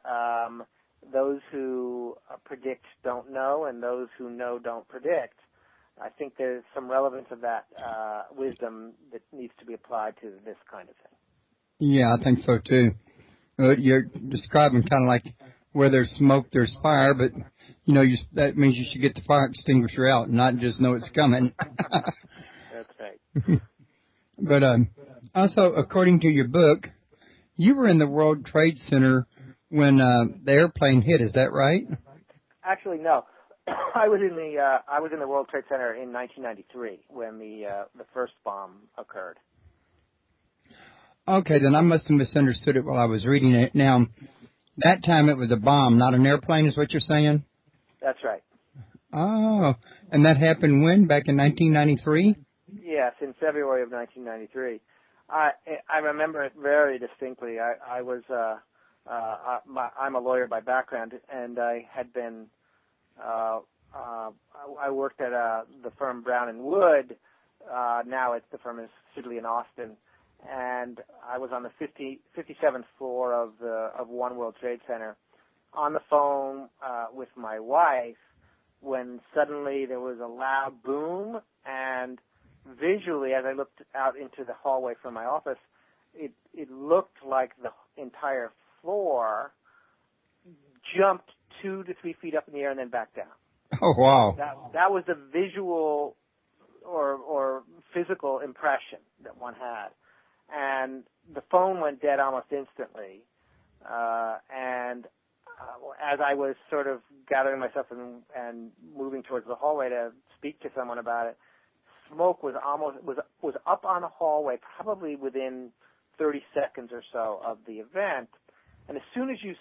those who predict don't know, and those who know don't predict. I think there's some relevance of that wisdom that needs to be applied to this kind of thing. Yeah, I think so too. You're describing kind of like where there's smoke, there's fire, but you know, that means you should get the fire extinguisher out and not just know it's coming. That's right. But also, according to your book, you were in the World Trade Center when the airplane hit. Is that right? Actually, no. I was in the World Trade Center in 1993 when the first bomb occurred. Okay, then I must have misunderstood it while I was reading it. Now, that time it was a bomb, not an airplane, is what you're saying? That's right. Oh, and that happened when? Back in 1993? Yes, in February of 1993. I remember it very distinctly. I'm a lawyer by background, and I had been. I worked at the firm Brown and Wood. Now the firm is Sidley in Austin, and I was on the 57th floor of One World Trade Center, on the phone with my wife, when suddenly there was a loud boom, and visually, as I looked out into the hallway from my office, it looked like the entire floor jumped 2 to 3 feet up in the air and then back down. Oh, wow. That was the visual or physical impression that one had. And the phone went dead almost instantly. As I was sort of gathering myself and moving towards the hallway to speak to someone about it, smoke was up on the hallway, probably within 30 seconds or so of the event. And as soon as you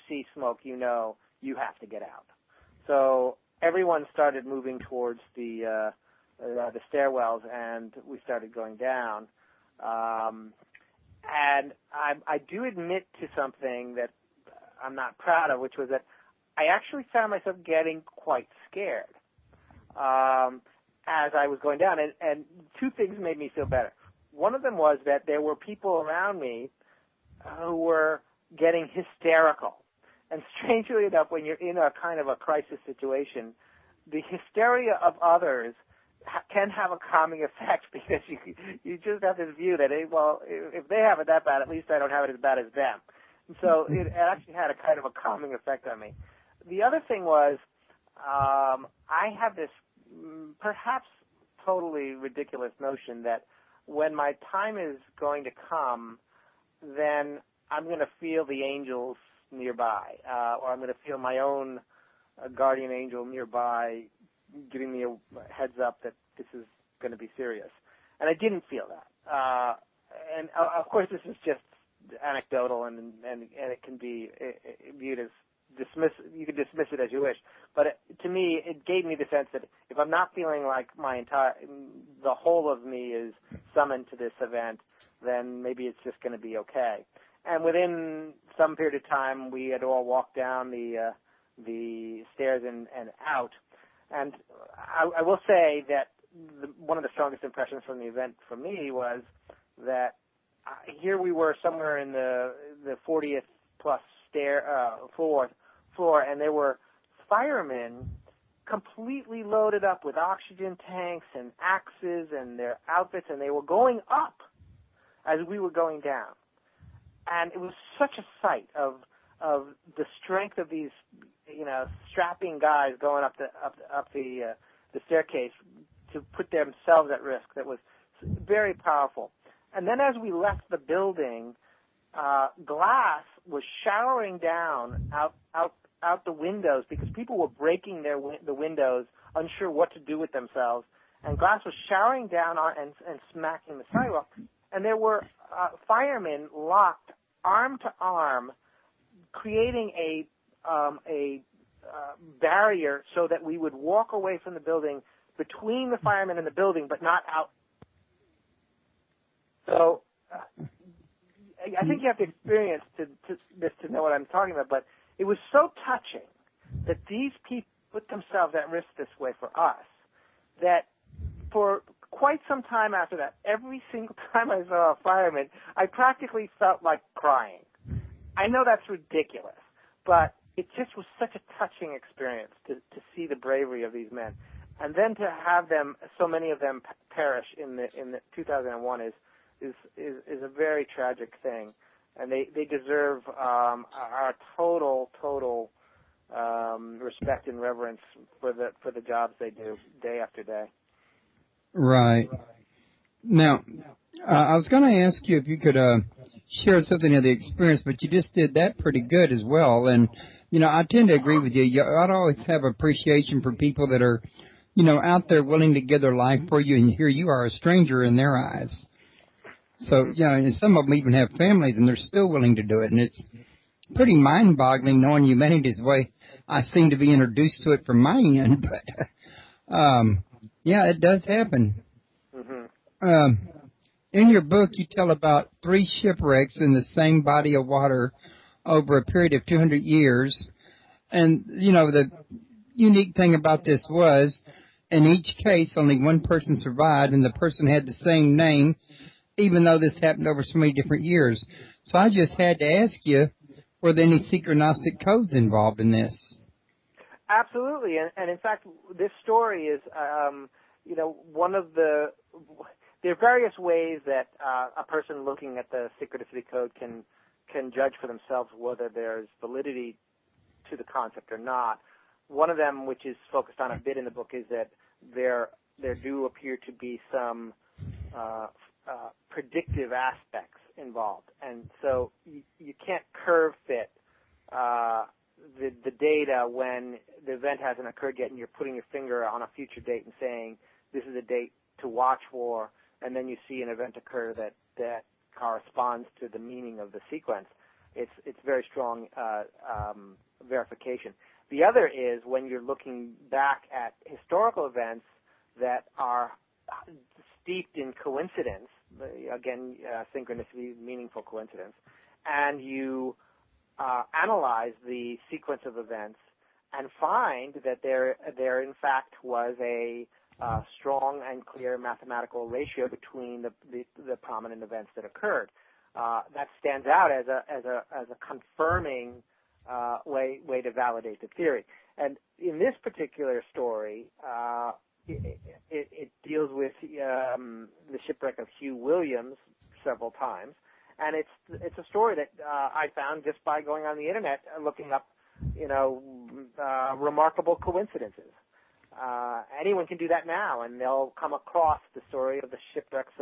see smoke, you know you have to get out. So everyone started moving towards the stairwells, and we started going down. And I do admit to something that I'm not proud of, which was that I actually found myself getting quite scared as I was going down. And two things made me feel better. One of them was that there were people around me who were getting hysterical. And strangely enough, when you're in a kind of a crisis situation, the hysteria of others can have a calming effect, because you just have this view that, well, if they have it that bad, at least I don't have it as bad as them. And so it actually had a kind of a calming effect on me. The other thing was I have this perhaps totally ridiculous notion that when my time is going to come, then I'm going to feel the angels nearby, or I'm going to feel my own guardian angel nearby giving me a heads up that this is going to be serious. And I didn't feel that. And of course, this is just anecdotal, and it can be viewed as you can dismiss it as you wish. But to me, it gave me the sense that if I'm not feeling like the whole of me is summoned to this event, then maybe it's just going to be okay. And within some period of time, we had all walked down the stairs and out. And I will say that one of the strongest impressions from the event for me was that here we were somewhere in the 40th plus floor, and there were firemen completely loaded up with oxygen tanks and axes and their outfits, and they were going up as we were going down. And it was such a sight of the strength of these, strapping guys going up the staircase to put themselves at risk. That was very powerful. And then as we left the building, glass was showering down out the windows, because people were breaking the windows, unsure what to do with themselves, and glass was showering down and smacking the sidewalk. And there were firemen locked arm to arm, creating a barrier so that we would walk away from the building, between the firemen and the building, but not out. So I think you have to experience this to know what I'm talking about, but it was so touching that these people put themselves at risk this way for us, that for quite some time after that, every single time I saw a fireman, I practically felt like crying. I know that's ridiculous, but it just was such a touching experience to see the bravery of these men. And then to have them, so many of them perish in the 2001 is a very tragic thing. And they deserve our total respect and reverence for the jobs they do day after day. Right. Now, I was going to ask you if you could share something of the experience, but you just did that pretty good as well. And, I tend to agree with you. You ought to always have appreciation for people that are, out there willing to give their life for you, and here you are, a stranger in their eyes. So, and some of them even have families, and they're still willing to do it. And it's pretty mind-boggling knowing humanity's way. I seem to be introduced to it from my end, but, yeah, it does happen. Mm-hmm. In your book, you tell about 3 shipwrecks in the same body of water over a period of 200 years. And, the unique thing about this was, in each case, only one person survived, and the person had the same name, even though this happened over so many different years. So I just had to ask you, were there any synchronistic codes involved in this? Absolutely. And in fact, this story is, one of there are various ways that a person looking at the Synchronicity Code can judge for themselves whether there's validity to the concept or not. One of them, which is focused on a bit in the book, is that there do appear to be some predictive aspects involved, and so you can't curve fit the data when the event hasn't occurred yet, and you're putting your finger on a future date and saying this is a date to watch for, and then you see an event occur that corresponds to the meaning of the sequence. It's very strong verification. The other is when you're looking back at historical events that are steeped in coincidence, again, synchronicity, meaningful coincidence, and you analyze the sequence of events and find that there in fact was a strong and clear mathematical ratio between the prominent events that occurred. That stands out as a confirming way to validate the theory. And in this particular story, it deals with the shipwreck of Hugh Williams several times, and it's a story that I found just by going on the internet looking up, remarkable coincidences. Anyone can do that now, and they'll come across the story of the shipwrecks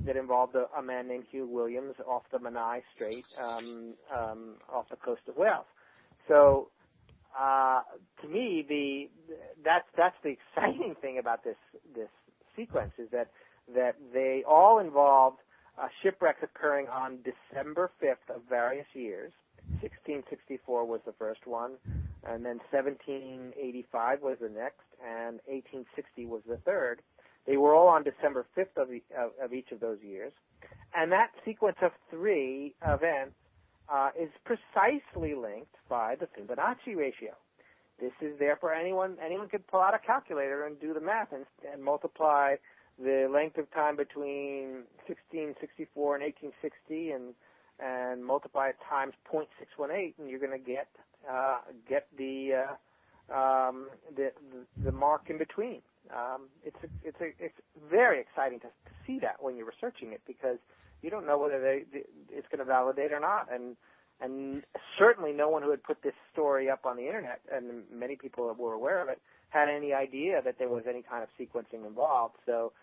that involved a man named Hugh Williams off the Menai Strait, off the coast of Wales. So, to me, that's the exciting thing about this sequence is that they all involved shipwrecks occurring on December 5th of various years. 1664 was the first one, and then 1785 was the next, and 1860 was the third. They were all on December 5th of each of those years. And that sequence of three events is precisely linked by the Fibonacci ratio. This is there for anyone. Anyone could pull out a calculator and do the math and multiply the length of time between 1664 and 1860 and multiply it times 0.618, and you're going to get the mark in between. It's very exciting to see that when you're researching it, because you don't know whether it's going to validate or not, and certainly no one who had put this story up on the internet, and many people were aware of it, had any idea that there was any kind of sequencing involved. So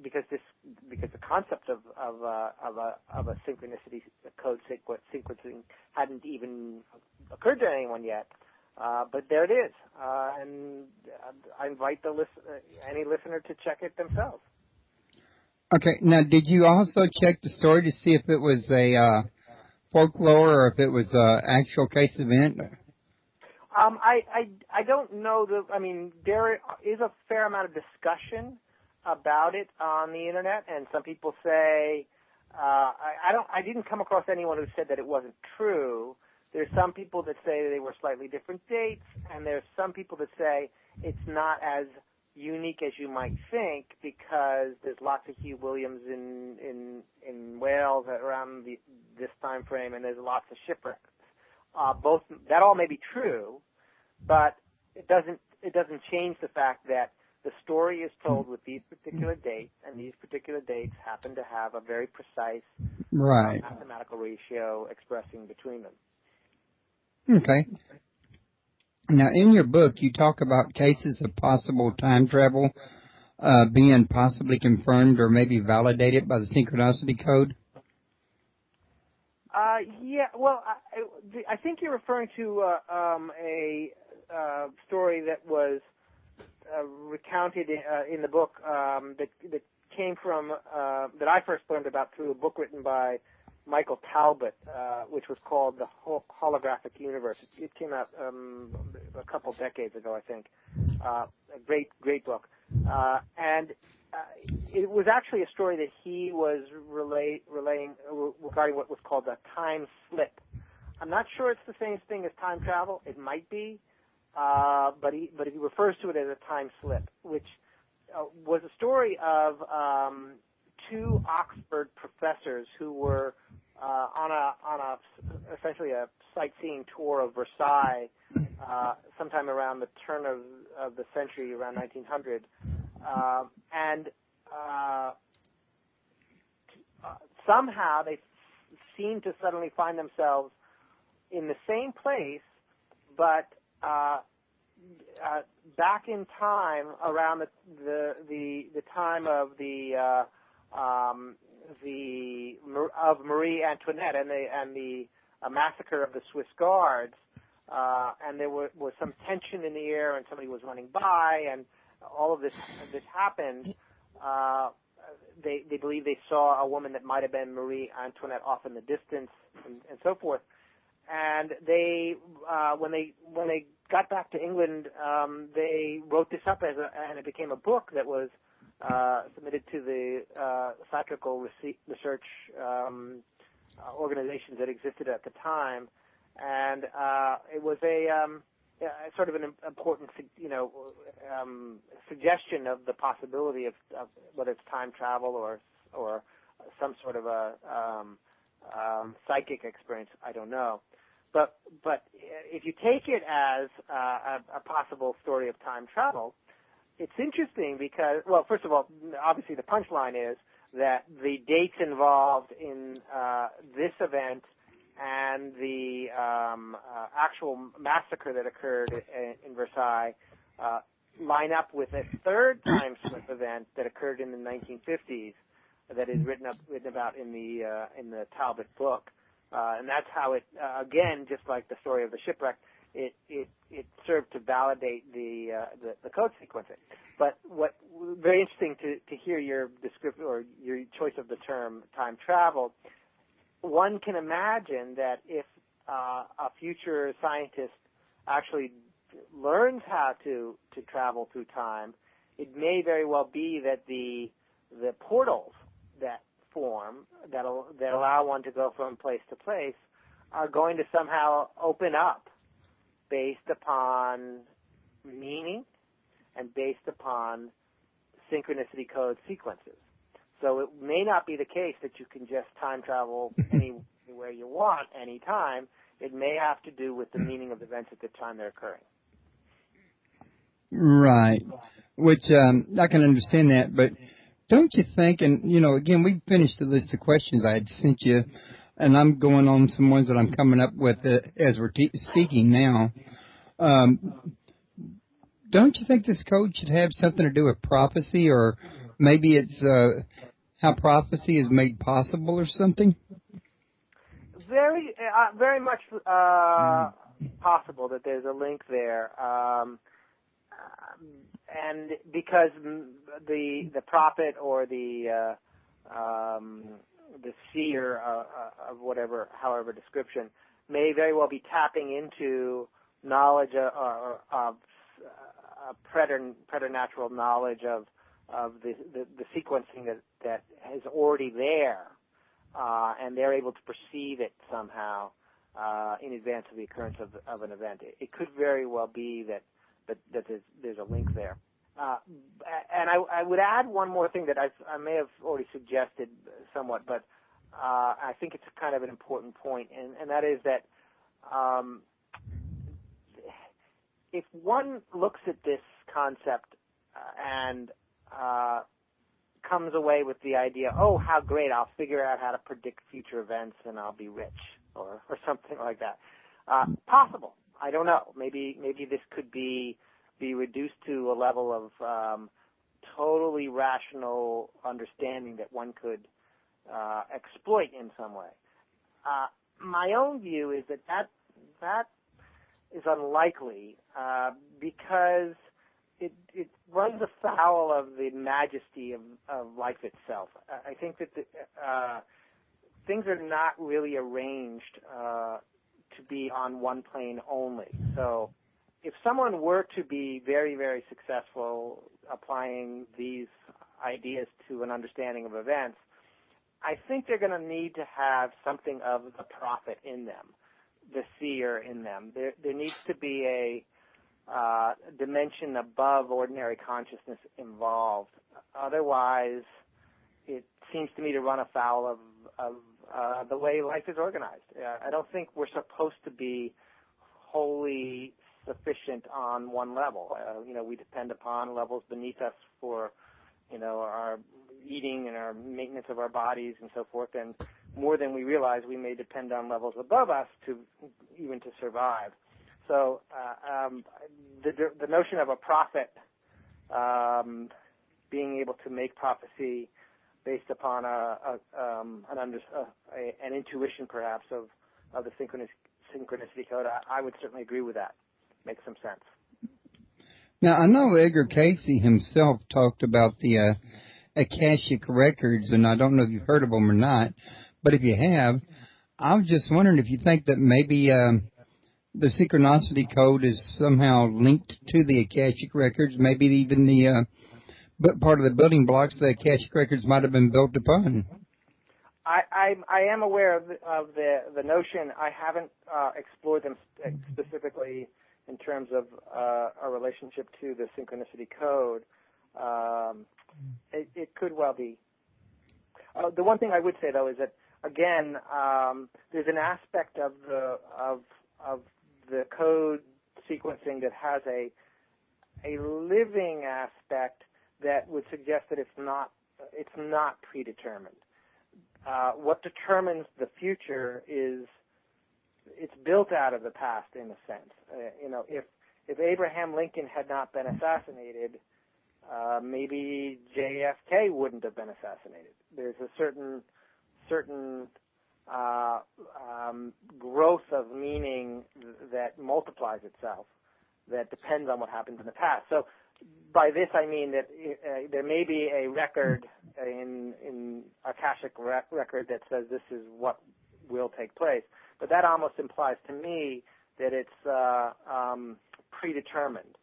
because the concept of a synchronicity code sequencing hadn't even occurred to anyone yet. But there it is, and I invite any listener to check it themselves. Okay, now did you also check the story to see if it was a folklore or if it was an actual case event? I don't know. There is a fair amount of discussion about it on the internet, and some people say I didn't come across anyone who said that it wasn't true. There's some people that say they were slightly different dates, and there's some people that say it's not as unique as you might think, because there's lots of Hugh Williams in Wales around this time frame, and there's lots of shipwrecks. Both that all may be true, but it doesn't change the fact that the story is told with these particular dates, and these particular dates happen to have a very precise mathematical ratio expressing between them. Okay. Now, in your book, you talk about cases of possible time travel being possibly confirmed or maybe validated by the Synchronicity Code. Yeah. Well, I think you're referring to a story that was recounted in the book that came from that I first learned about through a book written by Michael Talbot, which was called The Holographic Universe. It came out a couple decades ago, I think. A great book. And it was actually a story that he was relaying regarding what was called a time slip. I'm not sure it's the same thing as time travel. It might be, but he refers to it as a time slip, which was a story of two Oxford professors who were on essentially a sightseeing tour of Versailles sometime around the turn of the century, around 1900, and somehow they seemed to suddenly find themselves in the same place, but back in time, around the time of Marie Antoinette and the massacre of the Swiss Guards, and there was some tension in the air, and somebody was running by, and all of this happened. They believe they saw a woman that might have been Marie Antoinette off in the distance, and so forth. And they, when they got back to England, they wrote this up and it became a book that was submitted to the psychical research organizations that existed at the time, and it was a sort of an important, suggestion of the possibility of whether it's time travel or some sort of a psychic experience. I don't know. But if you take it as a possible story of time travel, it's interesting because, well, first of all, obviously the punchline is that the dates involved in this event and the actual massacre that occurred in Versailles line up with a third time slip event that occurred in the 1950s that is written about in the Talbot book. And that's how it, again, just like the story of the shipwreck, it served to validate the code sequencing. But what very interesting to hear your description or your choice of the term time travel. One can imagine that if a future scientist actually learns how to travel through time, it may very well be that the portals that form that allow one to go from place to place are going to somehow open up based upon meaning and based upon synchronicity code sequences. So it may not be the case that you can just time travel anywhere you want, anytime. It may have to do with the meaning of events at the time they're occurring. Right. Which I can understand that, but don't you think, and, again, we finished the list of questions I had sent you, and I'm going on some ones that I'm coming up with as we're speaking now. Don't you think this code should have something to do with prophecy, or maybe it's how prophecy is made possible or something? Very, very much possible that there's a link there. And because the prophet or the seer of however description may very well be tapping into knowledge of preternatural knowledge of the sequencing that is already there, and they're able to perceive it somehow in advance of the occurrence of an event. It could very well be that there's a link there. And I would add one more thing that I may have already suggested somewhat, but I think it's kind of an important point, and that is that if one looks at this concept and comes away with the idea, oh, how great, I'll figure out how to predict future events and I'll be rich, or something like that. Possible. I don't know. Maybe this could be reduced to a level of totally rational understanding that one could exploit in some way. My own view is that is unlikely because it runs afoul of the majesty of life itself. I think that things are not really arranged to be on one plane only. So if someone were to be very, very successful applying these ideas to an understanding of events, I think they're going to need to have something of the prophet in them, the seer in them. There needs to be a dimension above ordinary consciousness involved. Otherwise, it seems to me to run afoul of the way life is organized. I don't think we're supposed to be wholly sufficient on one level. We depend upon levels beneath us for, our eating and our maintenance of our bodies and so forth. And more than we realize, we may depend on levels above us to survive. So the notion of a prophet being able to make prophecy based upon an intuition, perhaps, of the synchronicity code, I would certainly agree with that. Makes some sense. Now, I know Edgar Casey himself talked about the Akashic records, and I don't know if you've heard of them or not, but if you have, I was just wondering if you think that maybe the Synchronicity Code is somehow linked to the Akashic records, maybe even the part of the building blocks the Akashic records might have been built upon. I am aware of the notion. I haven't explored them specifically in terms of a relationship to the Synchronicity Code. It could well be. The one thing I would say, though, is that again, there's an aspect of the code sequencing that has a living aspect that would suggest that it's not predetermined. What determines the future is it's built out of the past, in a sense. If Abraham Lincoln had not been assassinated, maybe JFK wouldn't have been assassinated. There's a certain growth of meaning that multiplies itself that depends on what happens in the past. So by this I mean that there may be a record in Akashic record that says this is what will take place, but that almost implies to me that it's predetermined,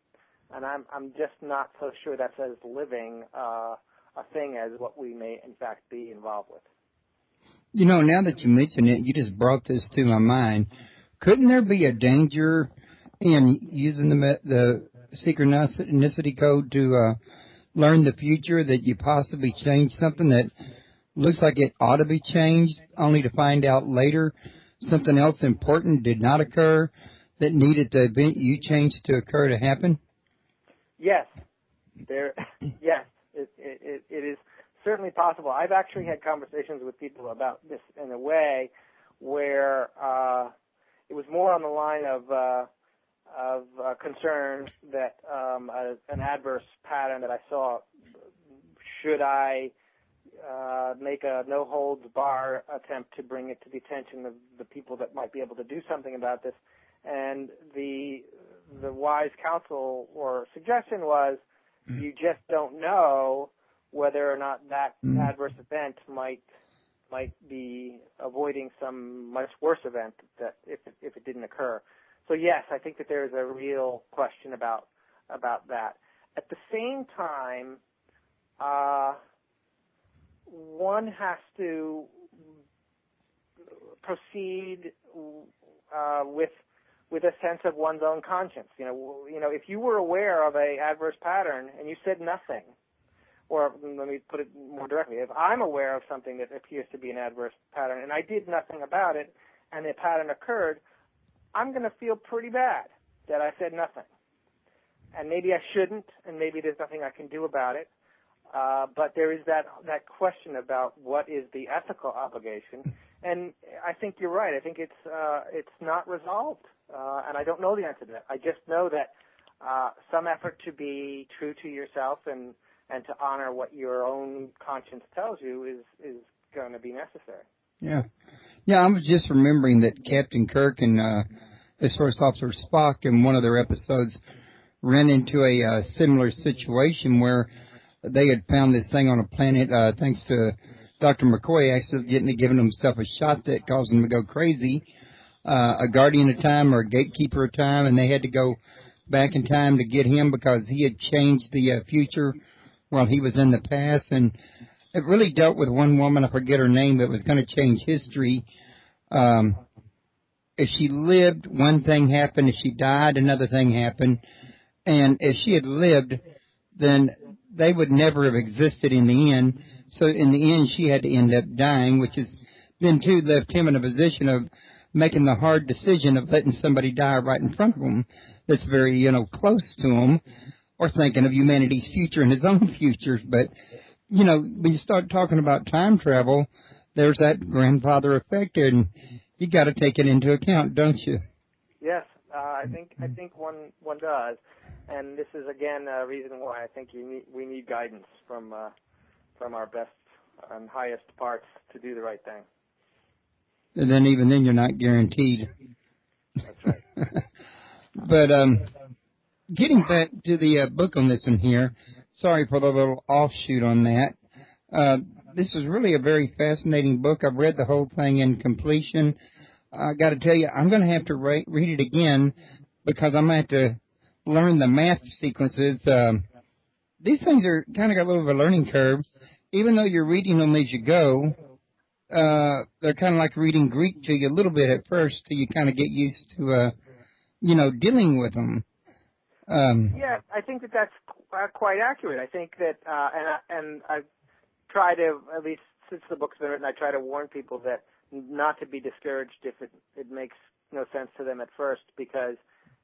and I'm just not so sure that's as living a thing as what we may in fact be involved with. You know, now that you mention it, you just brought this to my mind. Couldn't there be a danger in using the Synchronicity Code to learn the future, that you possibly change something that looks like it ought to be changed, only to find out later something else important did not occur that needed the event you changed to occur to happen? Yes. Yes, it is certainly possible. I've actually had conversations with people about this in a way where it was more on the line of concern that an adverse pattern that I saw, should I make a no-holds-bar attempt to bring it to the attention of the people that might be able to do something about this. And the wise counsel or suggestion was, you just don't know whether or not that adverse event might be avoiding some much worse event that if it didn't occur. So yes, I think that there is a real question about that. At the same time, one has to proceed with a sense of one's own conscience. You know, if you were aware of a adverse pattern and you said nothing, or let me put it more directly, if I'm aware of something that appears to be an adverse pattern and I did nothing about it and the pattern occurred, I'm going to feel pretty bad that I said nothing. And maybe I shouldn't, and maybe there's nothing I can do about it. But there is that question about what is the ethical obligation. And I think you're right. I think it's not resolved. And I don't know the answer to that. I just know that some effort to be true to yourself and to honor what your own conscience tells you is going to be necessary. Yeah. Yeah, I was just remembering that Captain Kirk and his First Officer Spock in one of their episodes ran into a similar situation where they had found this thing on a planet, thanks to Dr. McCoy accidentally giving himself a shot that caused him to go crazy, a guardian of time or a gatekeeper of time, and they had to go back in time to get him because he had changed the future while he was in the past. And it really dealt with one woman, I forget her name, that was going to change history. If she lived, one thing happened. If she died, another thing happened. And if she had lived, then they would never have existed in the end. So in the end, she had to end up dying, which is then, too, left him in a position of making the hard decision of letting somebody die right in front of him that's very, close to him, or thinking of humanity's future and his own futures. But, when you start talking about time travel, there's that grandfather effect, and you got to take it into account, don't you? Yes, I think one does, and this is again a reason why I think we need guidance from our best and highest parts to do the right thing. And then even then, you're not guaranteed. That's right. But getting back to the book on this one here, sorry for the little offshoot on that. This is really a very fascinating book. I've read the whole thing in completion. I got to tell you, I'm going to have to read it again because I'm going to have to learn the math sequences. These things are kind of got a little of a learning curve. Even though you're reading them as you go, they're kind of like reading Greek to you a little bit at first till you kind of get used to, dealing with them. Yeah, I think that's quite accurate. I think that, and I've tried to, at least since the book's been written, I try to warn people that not to be discouraged if it makes no sense to them at first, because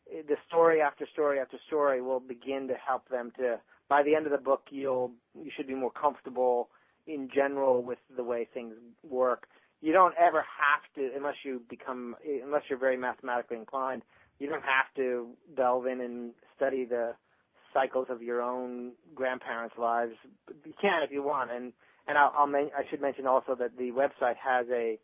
the story after story after story will begin to help them to, by the end of the book, you should be more comfortable in general with the way things work. You don't ever have to, unless you're very mathematically inclined, you don't have to delve in and study the cycles of your own grandparents' lives. You can if you want, and I should mention also that the website has a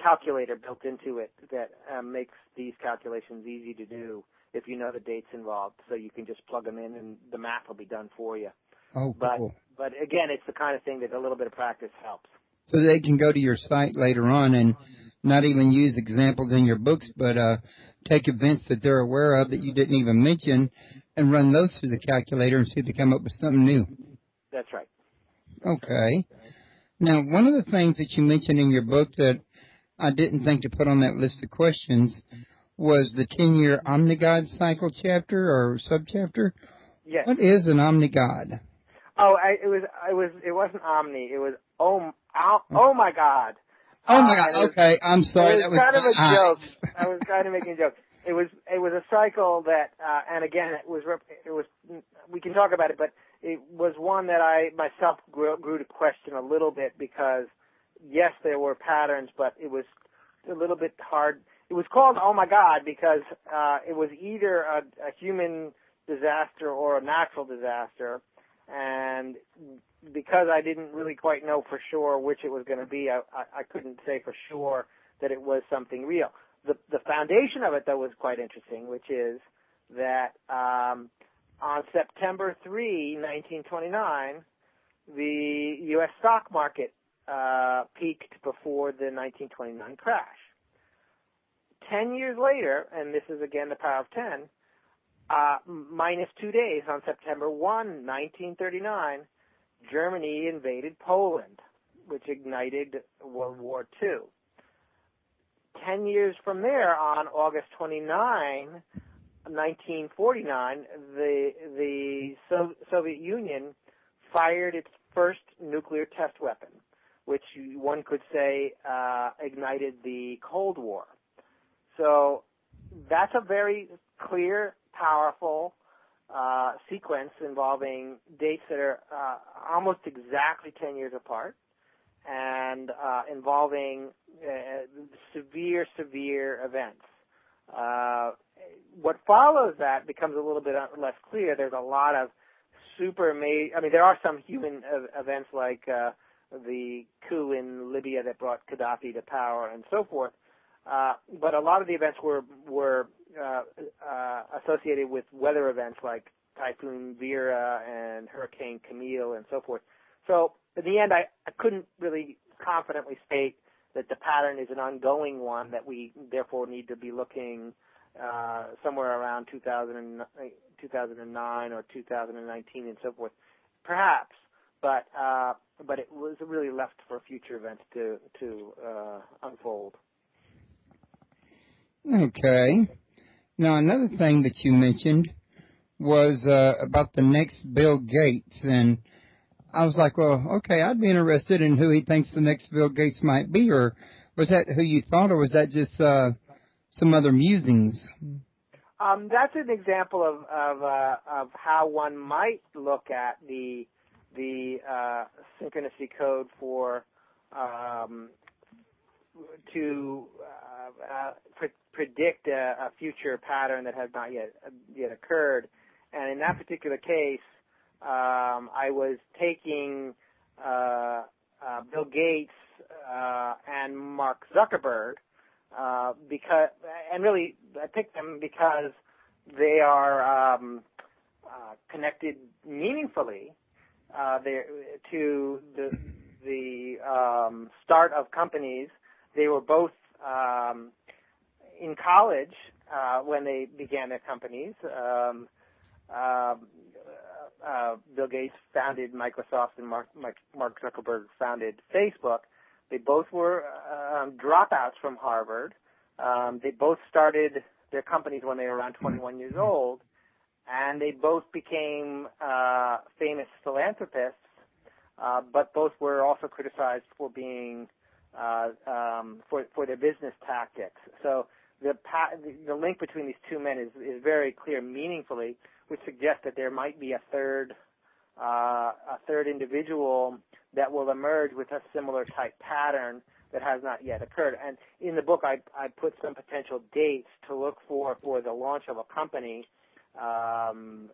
calculator built into it that makes these calculations easy to do if you know the dates involved. So you can just plug them in, and the math will be done for you. Oh, cool. But again, it's the kind of thing that a little bit of practice helps. So they can go to your site later on and not even use examples in your books, but take events that they're aware of that you didn't even mention and run those through the calculator and see if they come up with something new. That's right. Okay. Now, one of the things that you mentioned in your book that I didn't think to put on that list of questions was the 10-year Omnigod cycle chapter or subchapter. Yes. What is an Omnigod? Oh, it wasn't Omni. It was oh my God. Oh my God. Okay, I'm sorry. It was kind of a joke. I was kind of making a joke. It was a cycle that, and again, it was. We can talk about it, but it was one that I myself grew to question a little bit because, yes, there were patterns, but it was a little bit hard. It was called Oh My God because it was either a human disaster or a natural disaster, and because I didn't really quite know for sure which it was going to be, I couldn't say for sure that it was something real. The foundation of it, though, was quite interesting, which is that on September 3, 1929, the U.S. stock market peaked before the 1929 crash. 10 years later, and this is again the power of 10, minus 2 days on September 1, 1939, Germany invaded Poland, which ignited World War II. 10 years from there, on August 29, 1949, the Soviet Union fired its first nuclear test weapon, which one could say ignited the Cold War. So that's a very clear, powerful sequence involving dates that are almost exactly 10 years apart and involving severe events. What follows that becomes a little bit less clear. There's a lot of there are some human events like the coup in Libya that brought Gaddafi to power and so forth. But a lot of the events were associated with weather events like Typhoon Vera and Hurricane Camille and so forth. So in the end, I couldn't really confidently state that the pattern is an ongoing one, that we therefore need to be looking somewhere around 2009 or 2019 and so forth, perhaps. But it was really left for future events to unfold. Okay. Now, another thing that you mentioned was about the next Bill Gates, and I was like, well, okay, I'd be interested in who he thinks the next Bill Gates might be, or was that who you thought, or was that just some other musings? That's an example of how one might look at the Synchronicity Code for to predict a future pattern that has not yet occurred. And in that particular case, I was taking Bill Gates and Mark Zuckerberg because, and really I picked them because they are connected meaningfully to the start of companies. They were both in college when they began their companies. Bill Gates founded Microsoft and Mark Zuckerberg founded Facebook. They both were dropouts from Harvard. They both started their companies when they were around 21 years old, and they both became famous philanthropists, but both were also criticized for being for their business tactics. So the link between these two men is very clear meaningfully, which suggests that there might be a third individual that will emerge with a similar type pattern that has not yet occurred. And in the book, I put some potential dates to look for the launch of a company. Some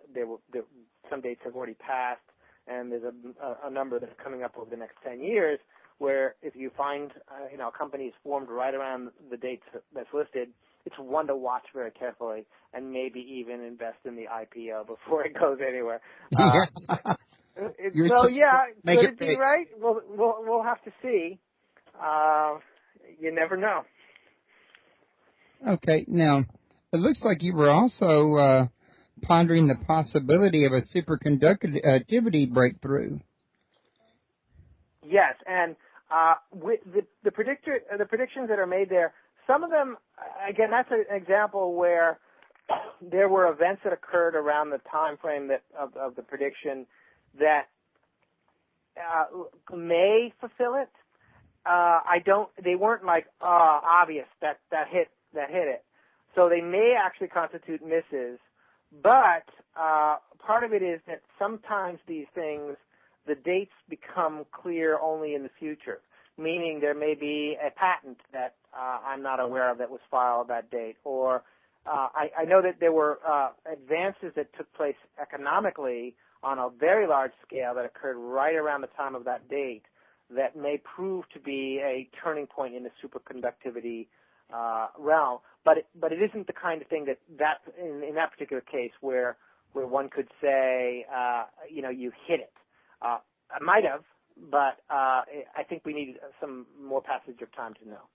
dates have already passed, and there's a number that are coming up over the next 10 years. Where if you find a company is formed right around the dates that's listed, it's one to watch very carefully and maybe even invest in the IPO before it goes anywhere. So yeah, could it be right? We'll have to see. You never know. Okay, now it looks like you were also pondering the possibility of a superconductivity breakthrough. Yes, and with the predictions that are made there, some of them, again, that's an example where there were events that occurred around the time frame of the prediction that may fulfill it. They weren't like obvious that hit it. So they may actually constitute misses, but part of it is that sometimes these things, the dates become clear only in the future, meaning there may be a patent that I'm not aware of that was filed that date, or I know that there were advances that took place economically on a very large scale that occurred right around the time of that date that may prove to be a turning point in the superconductivity realm. But it isn't the kind of thing that in that particular case where one could say you hit it. I might have, but I think we need some more passage of time to know.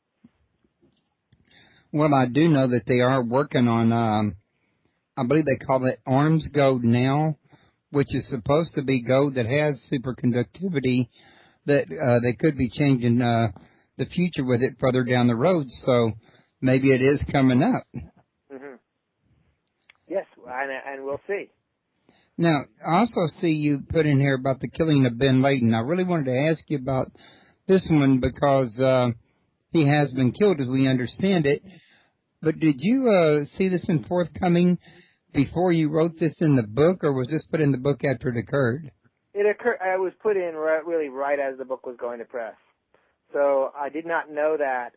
Well, I do know that they are working on, I believe they call it arms gold now, which is supposed to be gold that has superconductivity, that they could be changing the future with it further down the road. So maybe it is coming up. Mm-hmm. Yes, and we'll see. Now, I also see you put in here about the killing of bin Laden. I really wanted to ask you about this one because he has been killed, as we understand it. But did you see this in forthcoming before you wrote this in the book, or was this put in the book after it occurred? It occurred. I was put in really right as the book was going to press. So I did not know that.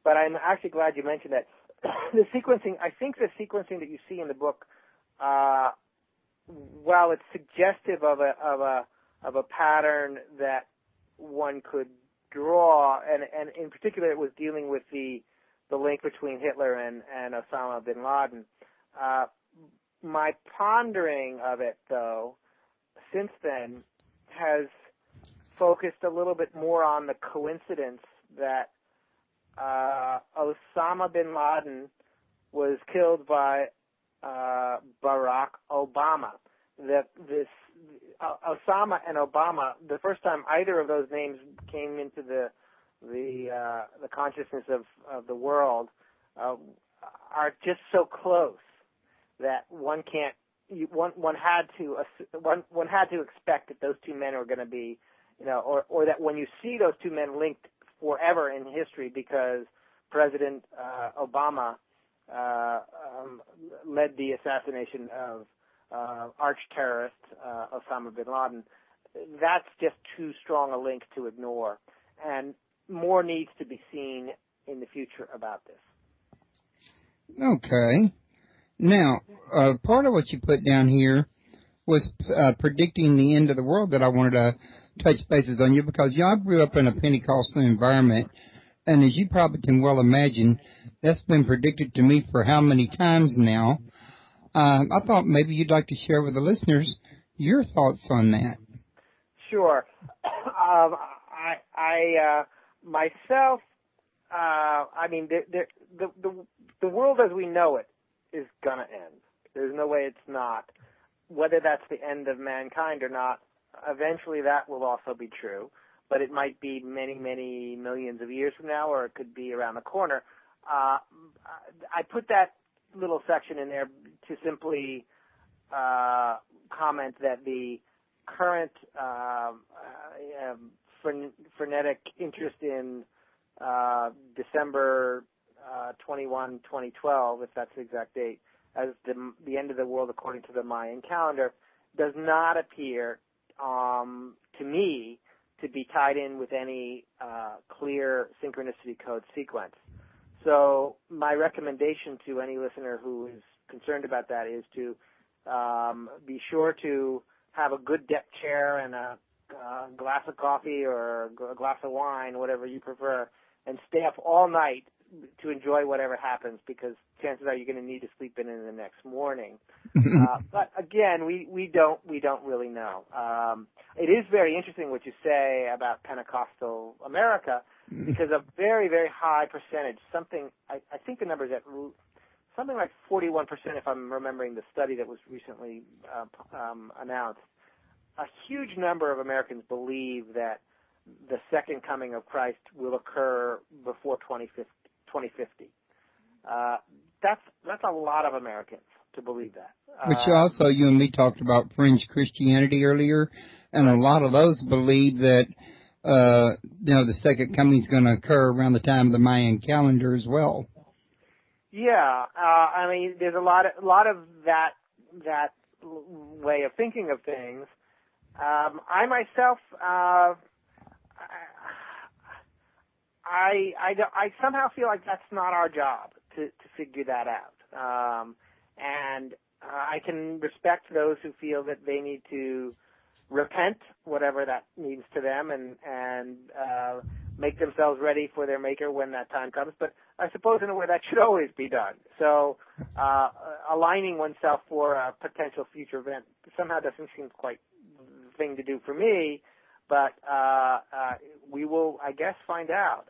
But I'm actually glad you mentioned that. The sequencing, I think the sequencing that you see in the book, while it's suggestive of a pattern that one could draw, and in particular it was dealing with the link between Hitler and Osama bin Laden. My pondering of it, though, since then has focused a little bit more on the coincidence that Osama bin Laden was killed by Barack Obama. Osama and Obama, the first time either of those names came into the consciousness of the world, are just so close that one had to expect that those two men were going to be, or that when you see those two men linked forever in history because President Obama led the assassination of arch-terrorist Osama bin Laden, that's just too strong a link to ignore. And more needs to be seen in the future about this. Okay. Now, part of what you put down here was predicting the end of the world that I wanted to touch bases on you because, I grew up in a Pentecostal environment, and as you probably can well imagine, that's been predicted to me for how many times now. I thought maybe you'd like to share with the listeners your thoughts on that. Sure. Myself, the world as we know it is going to end. There's no way it's not. Whether that's the end of mankind or not, eventually that will also be true. But it might be many, many millions of years from now, or it could be around the corner. I put that little section in there to simply comment that the current frenetic interest in December 21, 2012, if that's the exact date, as the end of the world according to the Mayan calendar, does not appear to me to be tied in with any clear synchronicity code sequence. So my recommendation to any listener who is concerned about that is to be sure to have a good deck chair and a glass of coffee or a glass of wine, whatever you prefer, and stay up all night to enjoy whatever happens, because chances are you're going to need to sleep in the next morning. But again, we don't really know. It is very interesting what you say about Pentecostal America, because a very, very high percentage, I think the number is at something like 41%, if I'm remembering the study that was recently announced. A huge number of Americans believe that the second coming of Christ will occur before 2050. That's a lot of Americans to believe that. Which also, you and me talked about fringe Christianity earlier, and right. A lot of those believe that the second coming is going to occur around the time of the Mayan calendar as well. Yeah, there's a lot of that way of thinking of things. I myself, I somehow feel like that's not our job to figure that out. And I can respect those who feel that they need to repent, whatever that means to them, and make themselves ready for their Maker when that time comes. But I suppose in a way that should always be done. So aligning oneself for a potential future event somehow doesn't seem quite the thing to do for me. But we will, I guess, find out.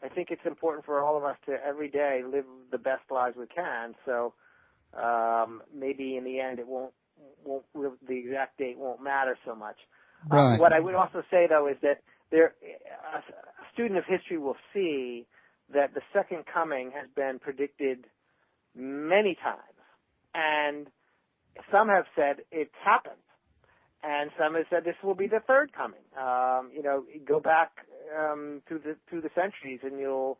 I think it's important for all of us to every day live the best lives we can. So maybe in the end, the exact date won't matter so much. Right. What I would also say, though, is that a student of history will see that the second coming has been predicted many times, and some have said it's happened. And some have said this will be the third coming. Go back through the centuries, and you'll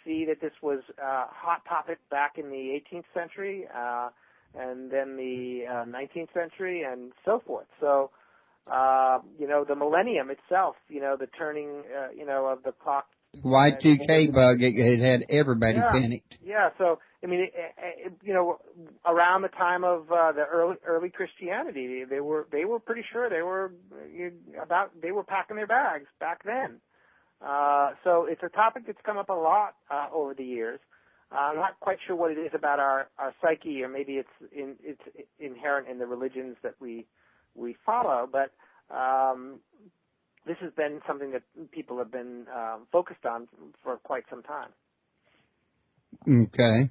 see that this was a hot topic back in the 18th century, and then the 19th century, and so forth. So, the millennium itself, the turning, of the clock. Y2K bug, it had everybody panicked. Yeah. So, around the time of the early Christianity, they were pretty sure they were packing their bags back then. So it's a topic that's come up a lot over the years. I'm not quite sure what it is about our psyche, or maybe it's inherent in the religions that we follow, but this has been something that people have been focused on for quite some time. Okay.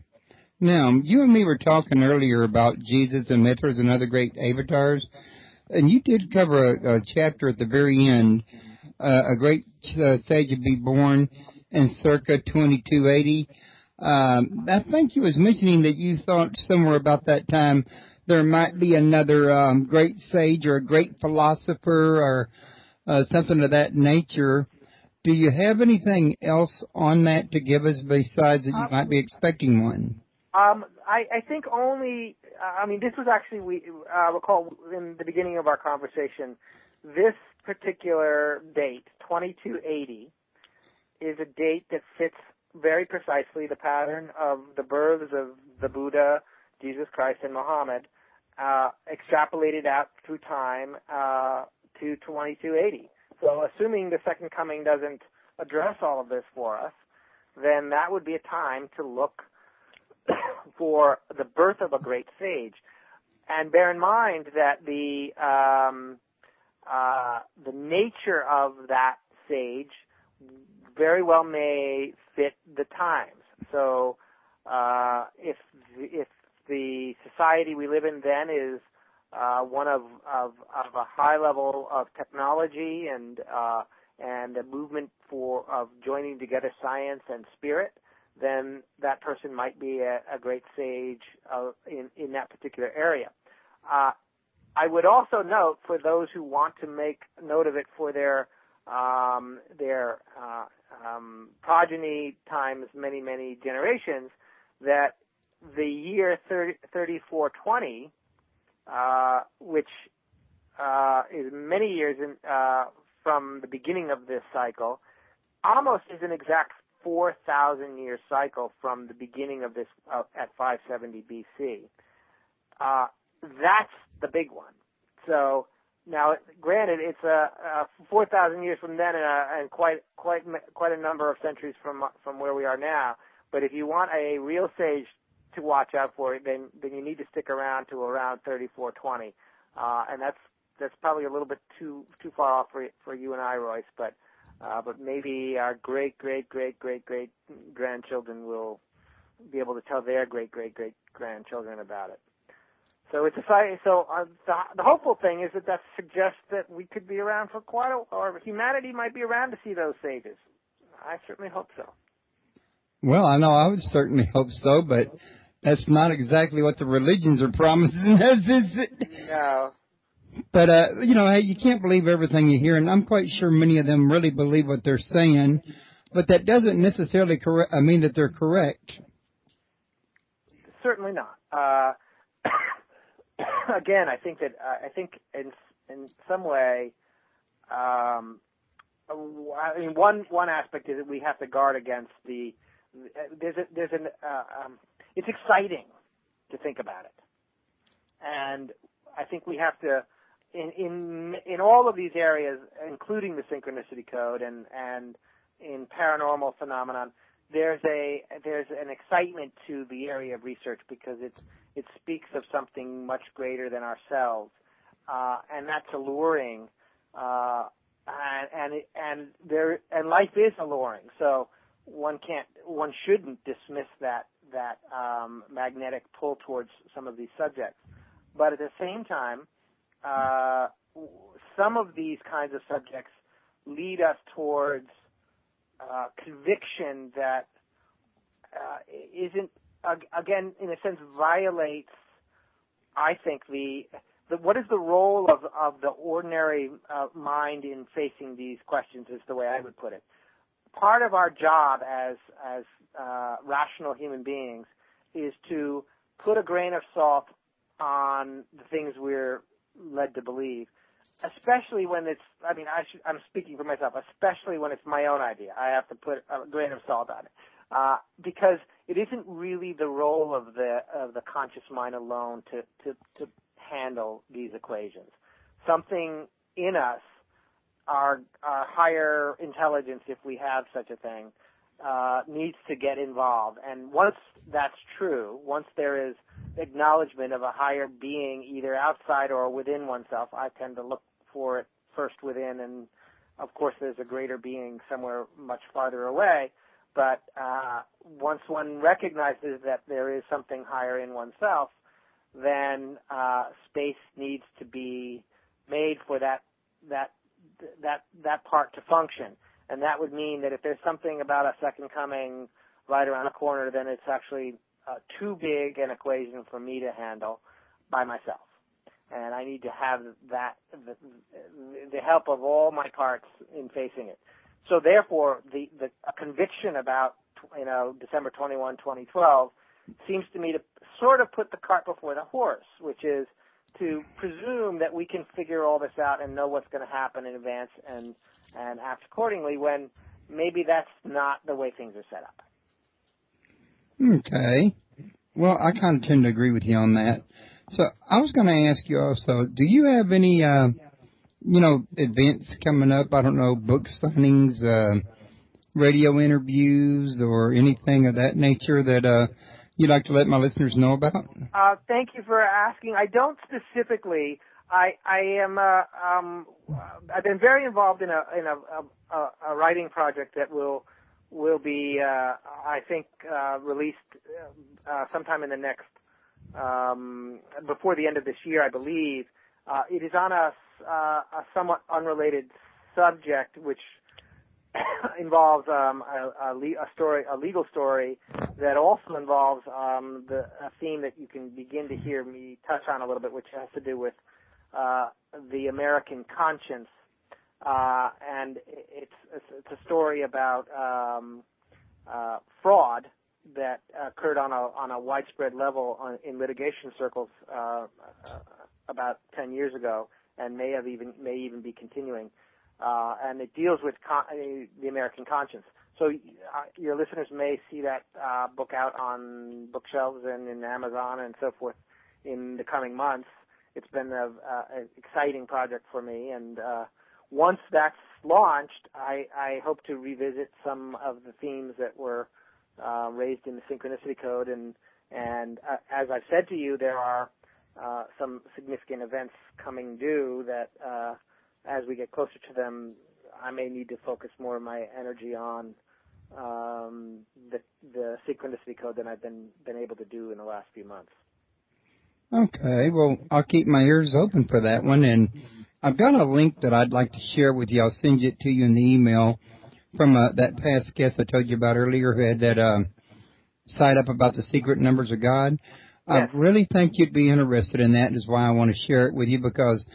Now, you and me were talking earlier about Jesus and Mithras and other great avatars, and you did cover a chapter at the very end, a great sage would be born in circa 2280. I think you was mentioning that you thought somewhere about that time there might be another great sage or a great philosopher or something of that nature. Do you have anything else on that to give us besides that you might be expecting one? I think only, this was actually, we recall in the beginning of our conversation, this particular date, 2280, is a date that fits very precisely the pattern of the births of the Buddha, Jesus Christ, and Muhammad, extrapolated out through time to 2280. So assuming the Second Coming doesn't address all of this for us, then that would be a time to look for the birth of a great sage. And bear in mind that the nature of that sage very well may fit the times. So if the society we live in then is one of a high level of technology and a movement of joining together science and spirit, then that person might be a great sage in that particular area. I would also note, for those who want to make note of it for their progeny times many generations, that the year 3420, which is many years from the beginning of this cycle, almost is an exact 4,000-year cycle from the beginning of this at 570 BC. That's the big one. So now, granted, it's 4,000 years from then and quite a number of centuries from where we are now. But if you want a real sage to watch out for, then you need to stick around to around 3420, and that's probably a little bit too far off for you and I, Royce. But maybe our great grandchildren will be able to tell their great grandchildren about it. So the hopeful thing is that suggests that we could be around for or humanity might be around to see those sages. I certainly hope so. Well, I know I would certainly hope so, but that's not exactly what the religions are promising us, is it? No. But, hey, you can't believe everything you hear, and I'm quite sure many of them really believe what they're saying, but that doesn't necessarily mean that they're correct. Certainly not. Again, I think in some way, one aspect is that we have to guard against it's exciting to think about it, and I think we have to in all of these areas, including the Synchronicity Code and in paranormal phenomenon, there's an excitement to the area of research because it speaks of something much greater than ourselves, and that's alluring, and life is alluring. So one shouldn't dismiss that magnetic pull towards some of these subjects, but at the same time, some of these kinds of subjects lead us towards conviction that isn't, again, in a sense, violates, I think, what is the role of the ordinary mind in facing these questions is the way I would put it. Part of our job as rational human beings is to put a grain of salt on the things we're led to believe, especially when I'm speaking for myself, especially when it's my own idea. I have to put a grain of salt on it. Because it isn't really the role of the conscious mind alone to handle these equations. Something in us, our higher intelligence, if we have such a thing, needs to get involved. And once that's true, once there is acknowledgement of a higher being either outside or within oneself, I tend to look for it first within, and of course there's a greater being somewhere much farther away. But once one recognizes that there is something higher in oneself, then space needs to be made for that part to function. And that would mean that if there's something about a second coming right around the corner, then it's actually too big an equation for me to handle by myself. And I need to have the help of all my parts in facing it. So therefore, a conviction about December 21, 2012 seems to me to sort of put the cart before the horse, which is to presume that we can figure all this out and know what's going to happen in advance and act accordingly when maybe that's not the way things are set up. Okay. Well, I kind of tend to agree with you on that. So I was going to ask you also, do you have any, events coming up? I don't know, book signings, radio interviews, or anything of that nature that you'd like to let my listeners know about? Thank you for asking. I don't specifically. I've been very involved in a writing project that will be, I think, released sometime in the next, before the end of this year, I believe. It is on a somewhat unrelated subject, which involves a legal story that also involves a theme that you can begin to hear me touch on a little bit, which has to do with the American conscience. And it's a story about fraud that occurred on a widespread level in litigation circles about 10 years ago, and may even be continuing. And it deals with the American conscience. So your listeners may see that book out on bookshelves and in Amazon and so forth in the coming months. It's been an exciting project for me, and once that's launched, I hope to revisit some of the themes that were raised in the Synchronicity Code, and as I've said to you, there are some significant events coming due that as we get closer to them, I may need to focus more of my energy on the Synchronicity Code than I've been able to do in the last few months. Okay, well, I'll keep my ears open for that one, and I've got a link that I'd like to share with you. I'll send it to you in the email from that past guest I told you about earlier who had that site up about the secret numbers of God. Yes. I really think you'd be interested in that, is why I want to share it with you, because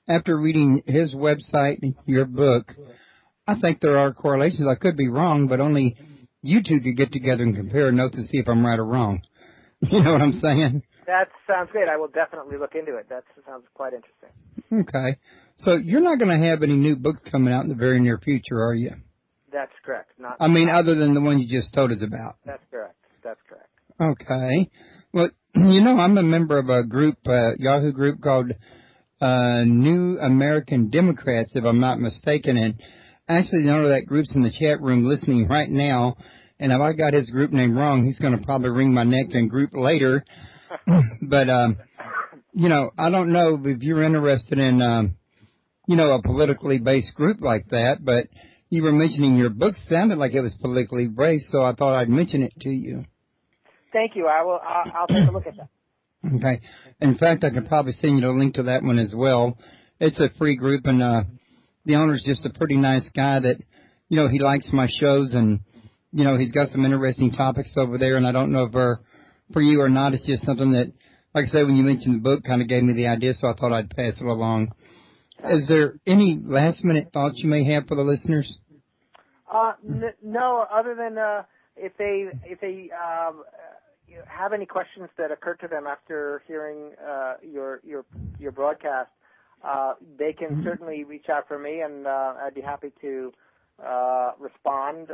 after reading his website and your book, I think there are correlations. I could be wrong, but only you two could get together and compare notes to see if I'm right or wrong. You know what I'm saying? That sounds great. I will definitely look into it. That sounds quite interesting. Okay. So you're not going to have any new books coming out in the very near future, are you? That's correct. Other than the one you just told us about. That's correct. Okay. Well, I'm a member of a group, Yahoo group called New American Democrats, if I'm not mistaken. And actually, the owner of that group's in the chat room listening right now. And if I got his group name wrong, he's going to probably wring my neck and group later. But, I don't know if you're interested in, a politically based group like that, but you were mentioning your book sounded like it was politically based, so I thought I'd mention it to you. Thank you. I'll take a look at that. Okay. In fact, I could probably send you a link to that one as well. It's a free group, and the owner's just a pretty nice guy that, he likes my shows, and, he's got some interesting topics over there, and I don't know if for you or not. It's just something that, like I said, when you mentioned the book, kind of gave me the idea, so I thought I'd pass it along. Is there any last-minute thoughts you may have for the listeners? No, other than if they have any questions that occur to them after hearing your broadcast, they can certainly reach out for me, and I'd be happy to respond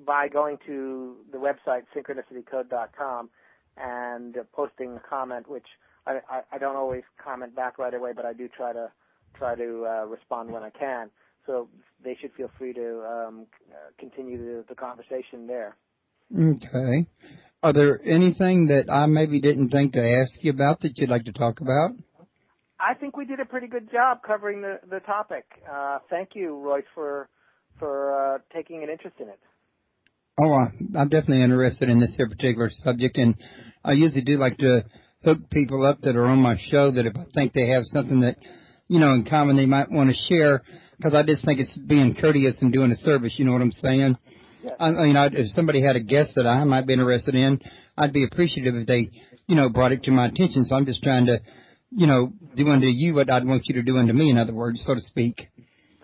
by going to the website synchronicitycode.com and posting a comment, which I don't always comment back right away, but I do try to respond when I can. So they should feel free to continue the conversation there. Okay. Are there anything that I maybe didn't think to ask you about that you'd like to talk about? I think we did a pretty good job covering the topic. Thank you, Royce, for taking an interest in it. Oh, I'm definitely interested in this here particular subject, and I usually do like to hook people up that are on my show that if I think they have something that, in common they might want to share, because I just think it's being courteous and doing a service, you know what I'm saying? Yes. If somebody had a guest that I might be interested in, I'd be appreciative if they, brought it to my attention. So I'm just trying to, do unto you what I'd want you to do unto me, in other words, so to speak.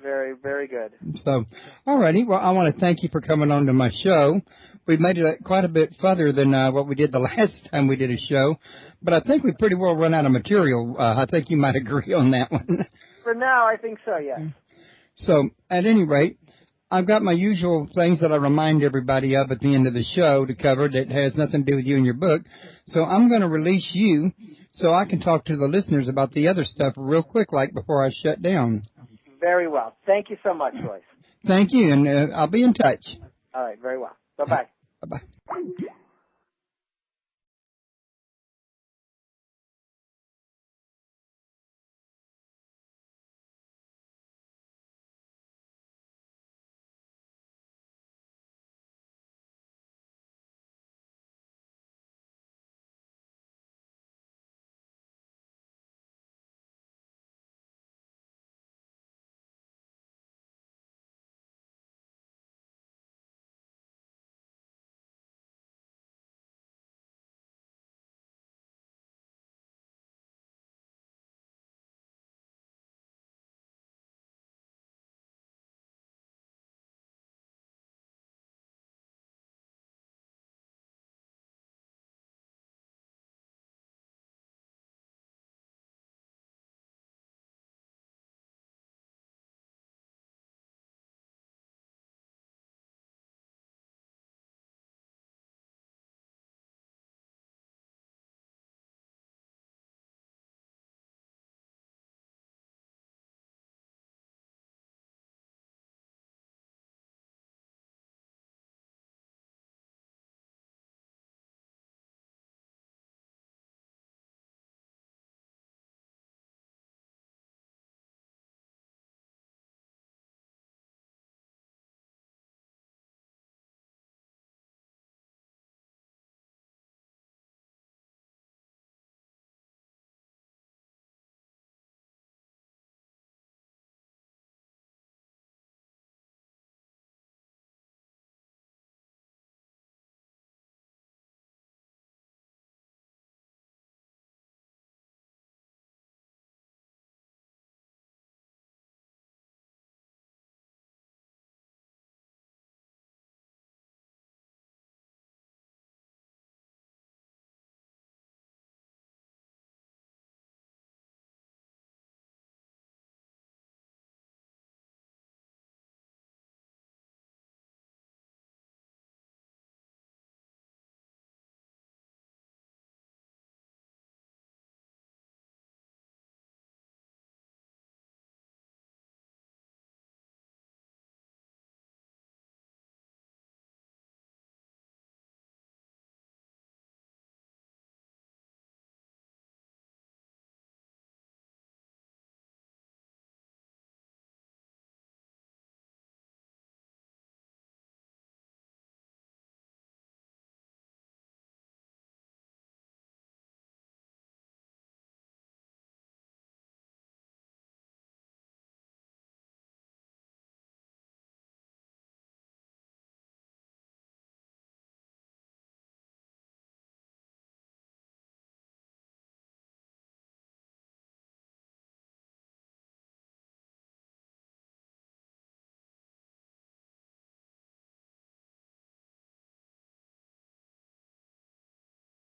Very, very good. So, all righty. Well, I want to thank you for coming on to my show. We've made it quite a bit further than what we did the last time we did a show, but I think we pretty well run out of material. I think you might agree on that one. For now, I think so, yes. So, at any rate, I've got my usual things that I remind everybody of at the end of the show to cover that has nothing to do with you and your book. So I'm going to release you so I can talk to the listeners about the other stuff real quick, like before I shut down. Very well. Thank you so much, Joyce. Thank you, and I'll be in touch. All right, very well. Bye-bye. Bye-bye.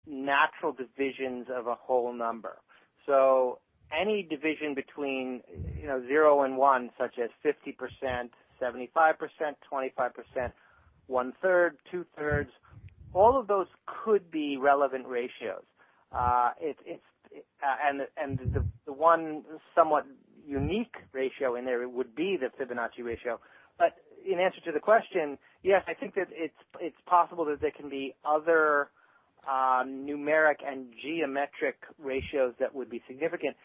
Natural divisions of a whole number. So any division between 0 and 1, such as 50%, 75%, 25%, 1/3, 2/3, all of those could be relevant ratios. And the one somewhat unique ratio in there would be the Fibonacci ratio. But in answer to the question, yes, I think that it's possible that there can be other numeric and geometric ratios that would be significant.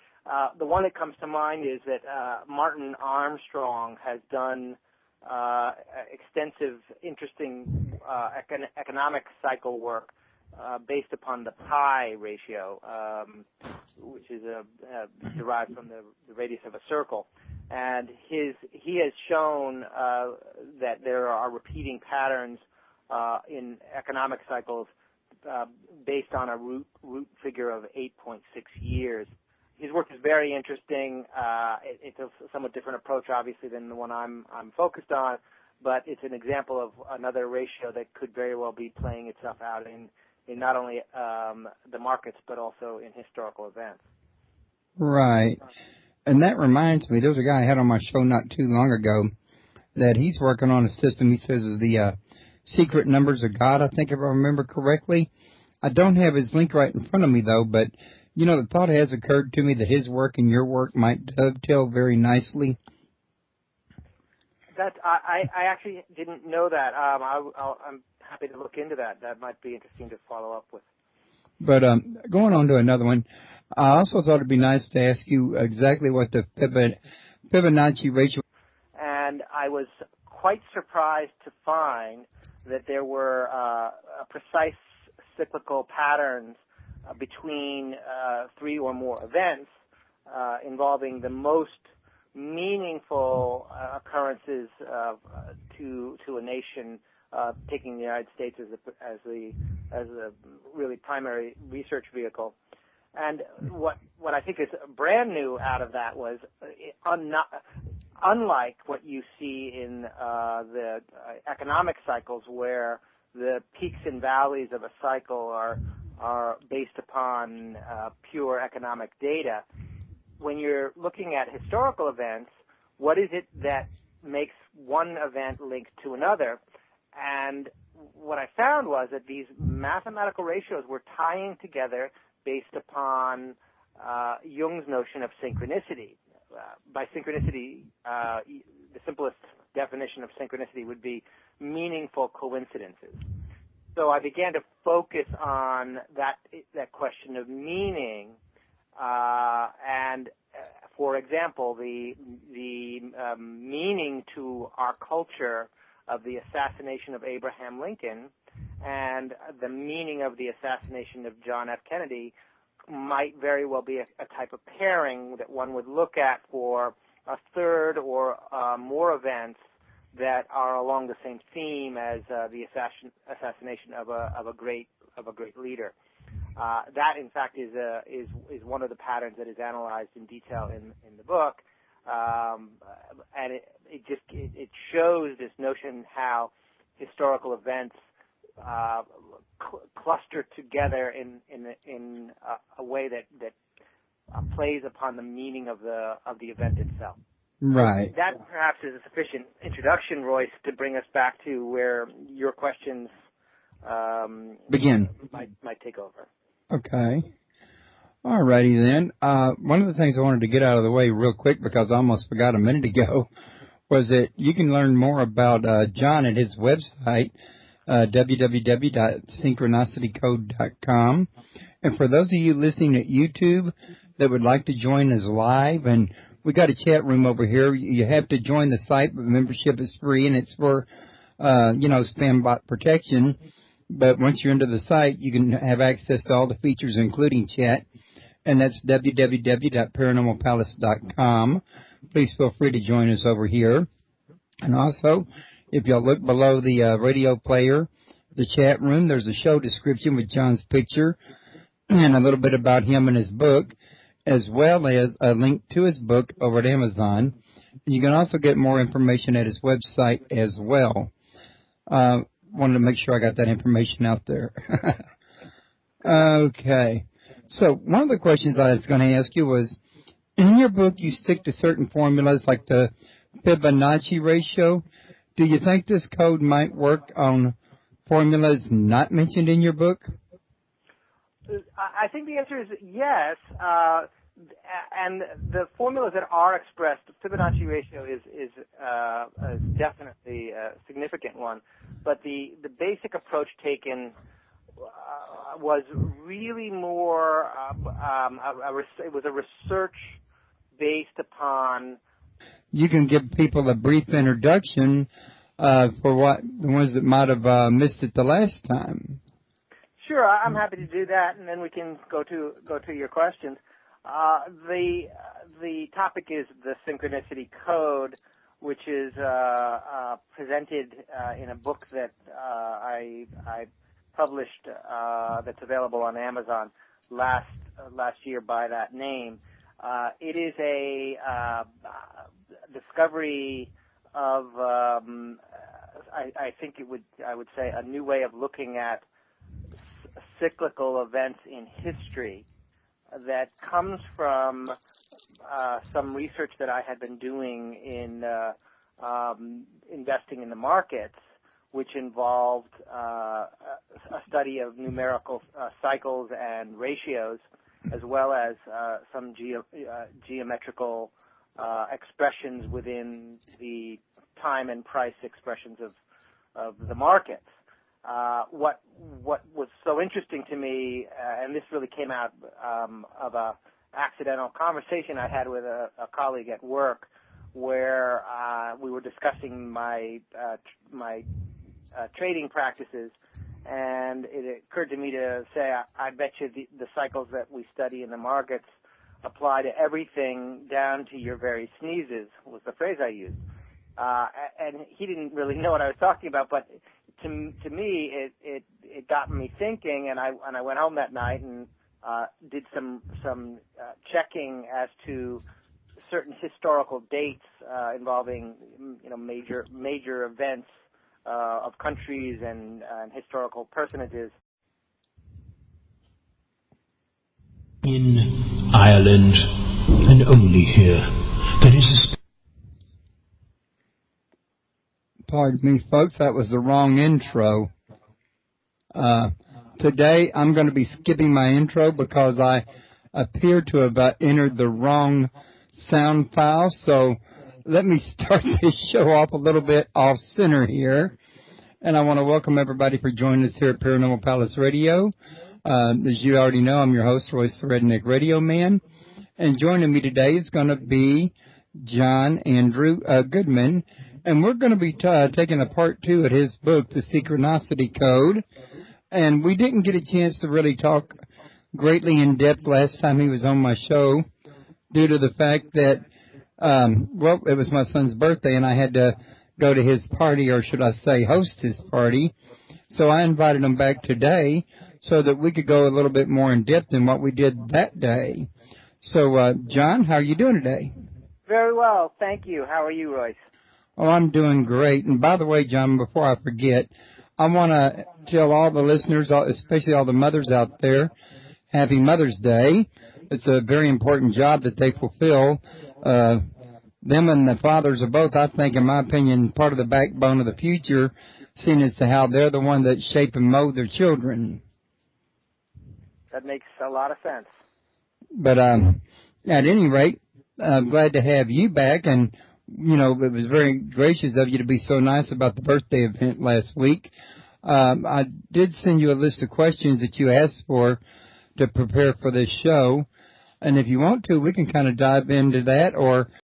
The one that comes to mind is that Martin Armstrong has done extensive, interesting economic cycle work based upon the pi ratio, which is derived from the radius of a circle. And he has shown that there are repeating patterns in economic cycles based on a root figure of 8.6 years. His work is very interesting. It's a somewhat different approach, obviously, than the one I'm focused on, but it's an example of another ratio that could very well be playing itself out in not only the markets but also in historical events. Right. And that reminds me, there was a guy I had on my show not too long ago that he's working on a system he says is the secret numbers of God, I think, if I remember correctly. I don't have his link right in front of me, though, but, you know, the thought has occurred to me that his work and your work might dovetail very nicely. I actually didn't know that. I'm happy to look into that. That might be interesting to follow up with. But going on to another one, I also thought it'd be nice to ask you exactly what the Fibonacci ratio. And I was quite surprised to find that there were precise cyclical patterns between three or more events involving the most meaningful occurrences to a nation, taking the United States as a really primary research vehicle. And what I think is brand new out of that was unlike what you see in the economic cycles, where the peaks and valleys of a cycle are based upon pure economic data. When you're looking at historical events, what is it that makes one event linked to another? And what I found was that these mathematical ratios were tying together based upon Jung's notion of synchronicity. By synchronicity, the simplest definition of synchronicity would be meaningful coincidences. So I began to focus on that question of meaning, and for example, the meaning to our culture of the assassination of Abraham Lincoln and the meaning of the assassination of John F. Kennedy might very well be a type of pairing that one would look at for a third or more events that are along the same theme as the assassination of a great leader. That, in fact, is one of the patterns that is analyzed in detail in the book, and it shows this notion how historical events cluster together in a way that plays upon the meaning of the event itself. Right. That perhaps is a sufficient introduction, Royce, to bring us back to where your questions begin. Might take over. Okay. All righty then. One of the things I wanted to get out of the way real quick, because I almost forgot a minute ago, was that you can learn more about John at his website, www.synchronicitycode.com. And for those of you listening at YouTube that would like to join us live, and we got a chat room over here. You have to join the site, but membership is free, and it's for, spam bot protection. But once you're into the site, you can have access to all the features, including chat, and that's www.paranormalpalace.com. Please feel free to join us over here. And also, if you'll look below the radio player, the chat room, there's a show description with John's picture and a little bit about him and his book, as well as a link to his book over at Amazon. You can also get more information at his website as well. Wanted to make sure I got that information out there. Okay. So one of the questions I was going to ask you was, in your book you stick to certain formulas like the Fibonacci ratio. Do you think this code might work on formulas not mentioned in your book? I think the answer is yes. And the formulas that are expressed, the Fibonacci ratio is definitely a significant one. But the basic approach taken was really more, it was a research based upon. You can give people a brief introduction for what the ones that might have missed it the last time. Sure, I'm happy to do that, and then we can go to your questions. The topic is the Synchronicity Code, which is presented in a book that I published that's available on Amazon last year by that name. It is a discovery of I think I would say a new way of looking at cyclical events in history that comes from some research that I had been doing in investing in the markets, which involved a study of numerical cycles and ratios, as well as some geometrical expressions within the time and price expressions of the markets. What was so interesting to me, and this really came out of a accidental conversation I had with a colleague at work, where we were discussing my trading practices, and it occurred to me to say, I bet you the cycles that we study in the markets apply to everything down to your very sneezes, was the phrase I used. And he didn't really know what I was talking about, but to me, it got me thinking, and I went home that night and did some checking as to certain historical dates involving major events of countries and historical personages. In Ireland, and only here, there is a... Pardon me, folks, that was the wrong intro. Today, I'm going to be skipping my intro because I appear to have entered the wrong sound file. So let me start this show off a little bit off center here. And I want to welcome everybody for joining us here at Paranormal Palace Radio. As you already know, I'm your host, Royce the Redneck Radio Man. And joining me today is going to be John Andrew Goodman. And we're going to be taking a part 2 of his book, The Synchronicity Code. And we didn't get a chance to really talk greatly in depth last time he was on my show due to the fact that, it was my son's birthday and I had to go to his party, or should I say host his party. So I invited him back today so that we could go a little bit more in depth in what we did that day. So, John, how are you doing today? Very well, thank you. How are you, Royce? Oh, I'm doing great. And by the way, John, before I forget, I want to tell all the listeners, especially all the mothers out there, Happy Mother's Day. It's a very important job that they fulfill. Them and the fathers are both, I think, in my opinion, part of the backbone of the future, seeing as to how they're the one that shape and mold their children. That makes a lot of sense. But at any rate, I'm glad to have you back, and it was very gracious of you to be so nice about the birthday event last week. I did send you a list of questions that you asked for to prepare for this show. And if you want to, we can kind of dive into that, or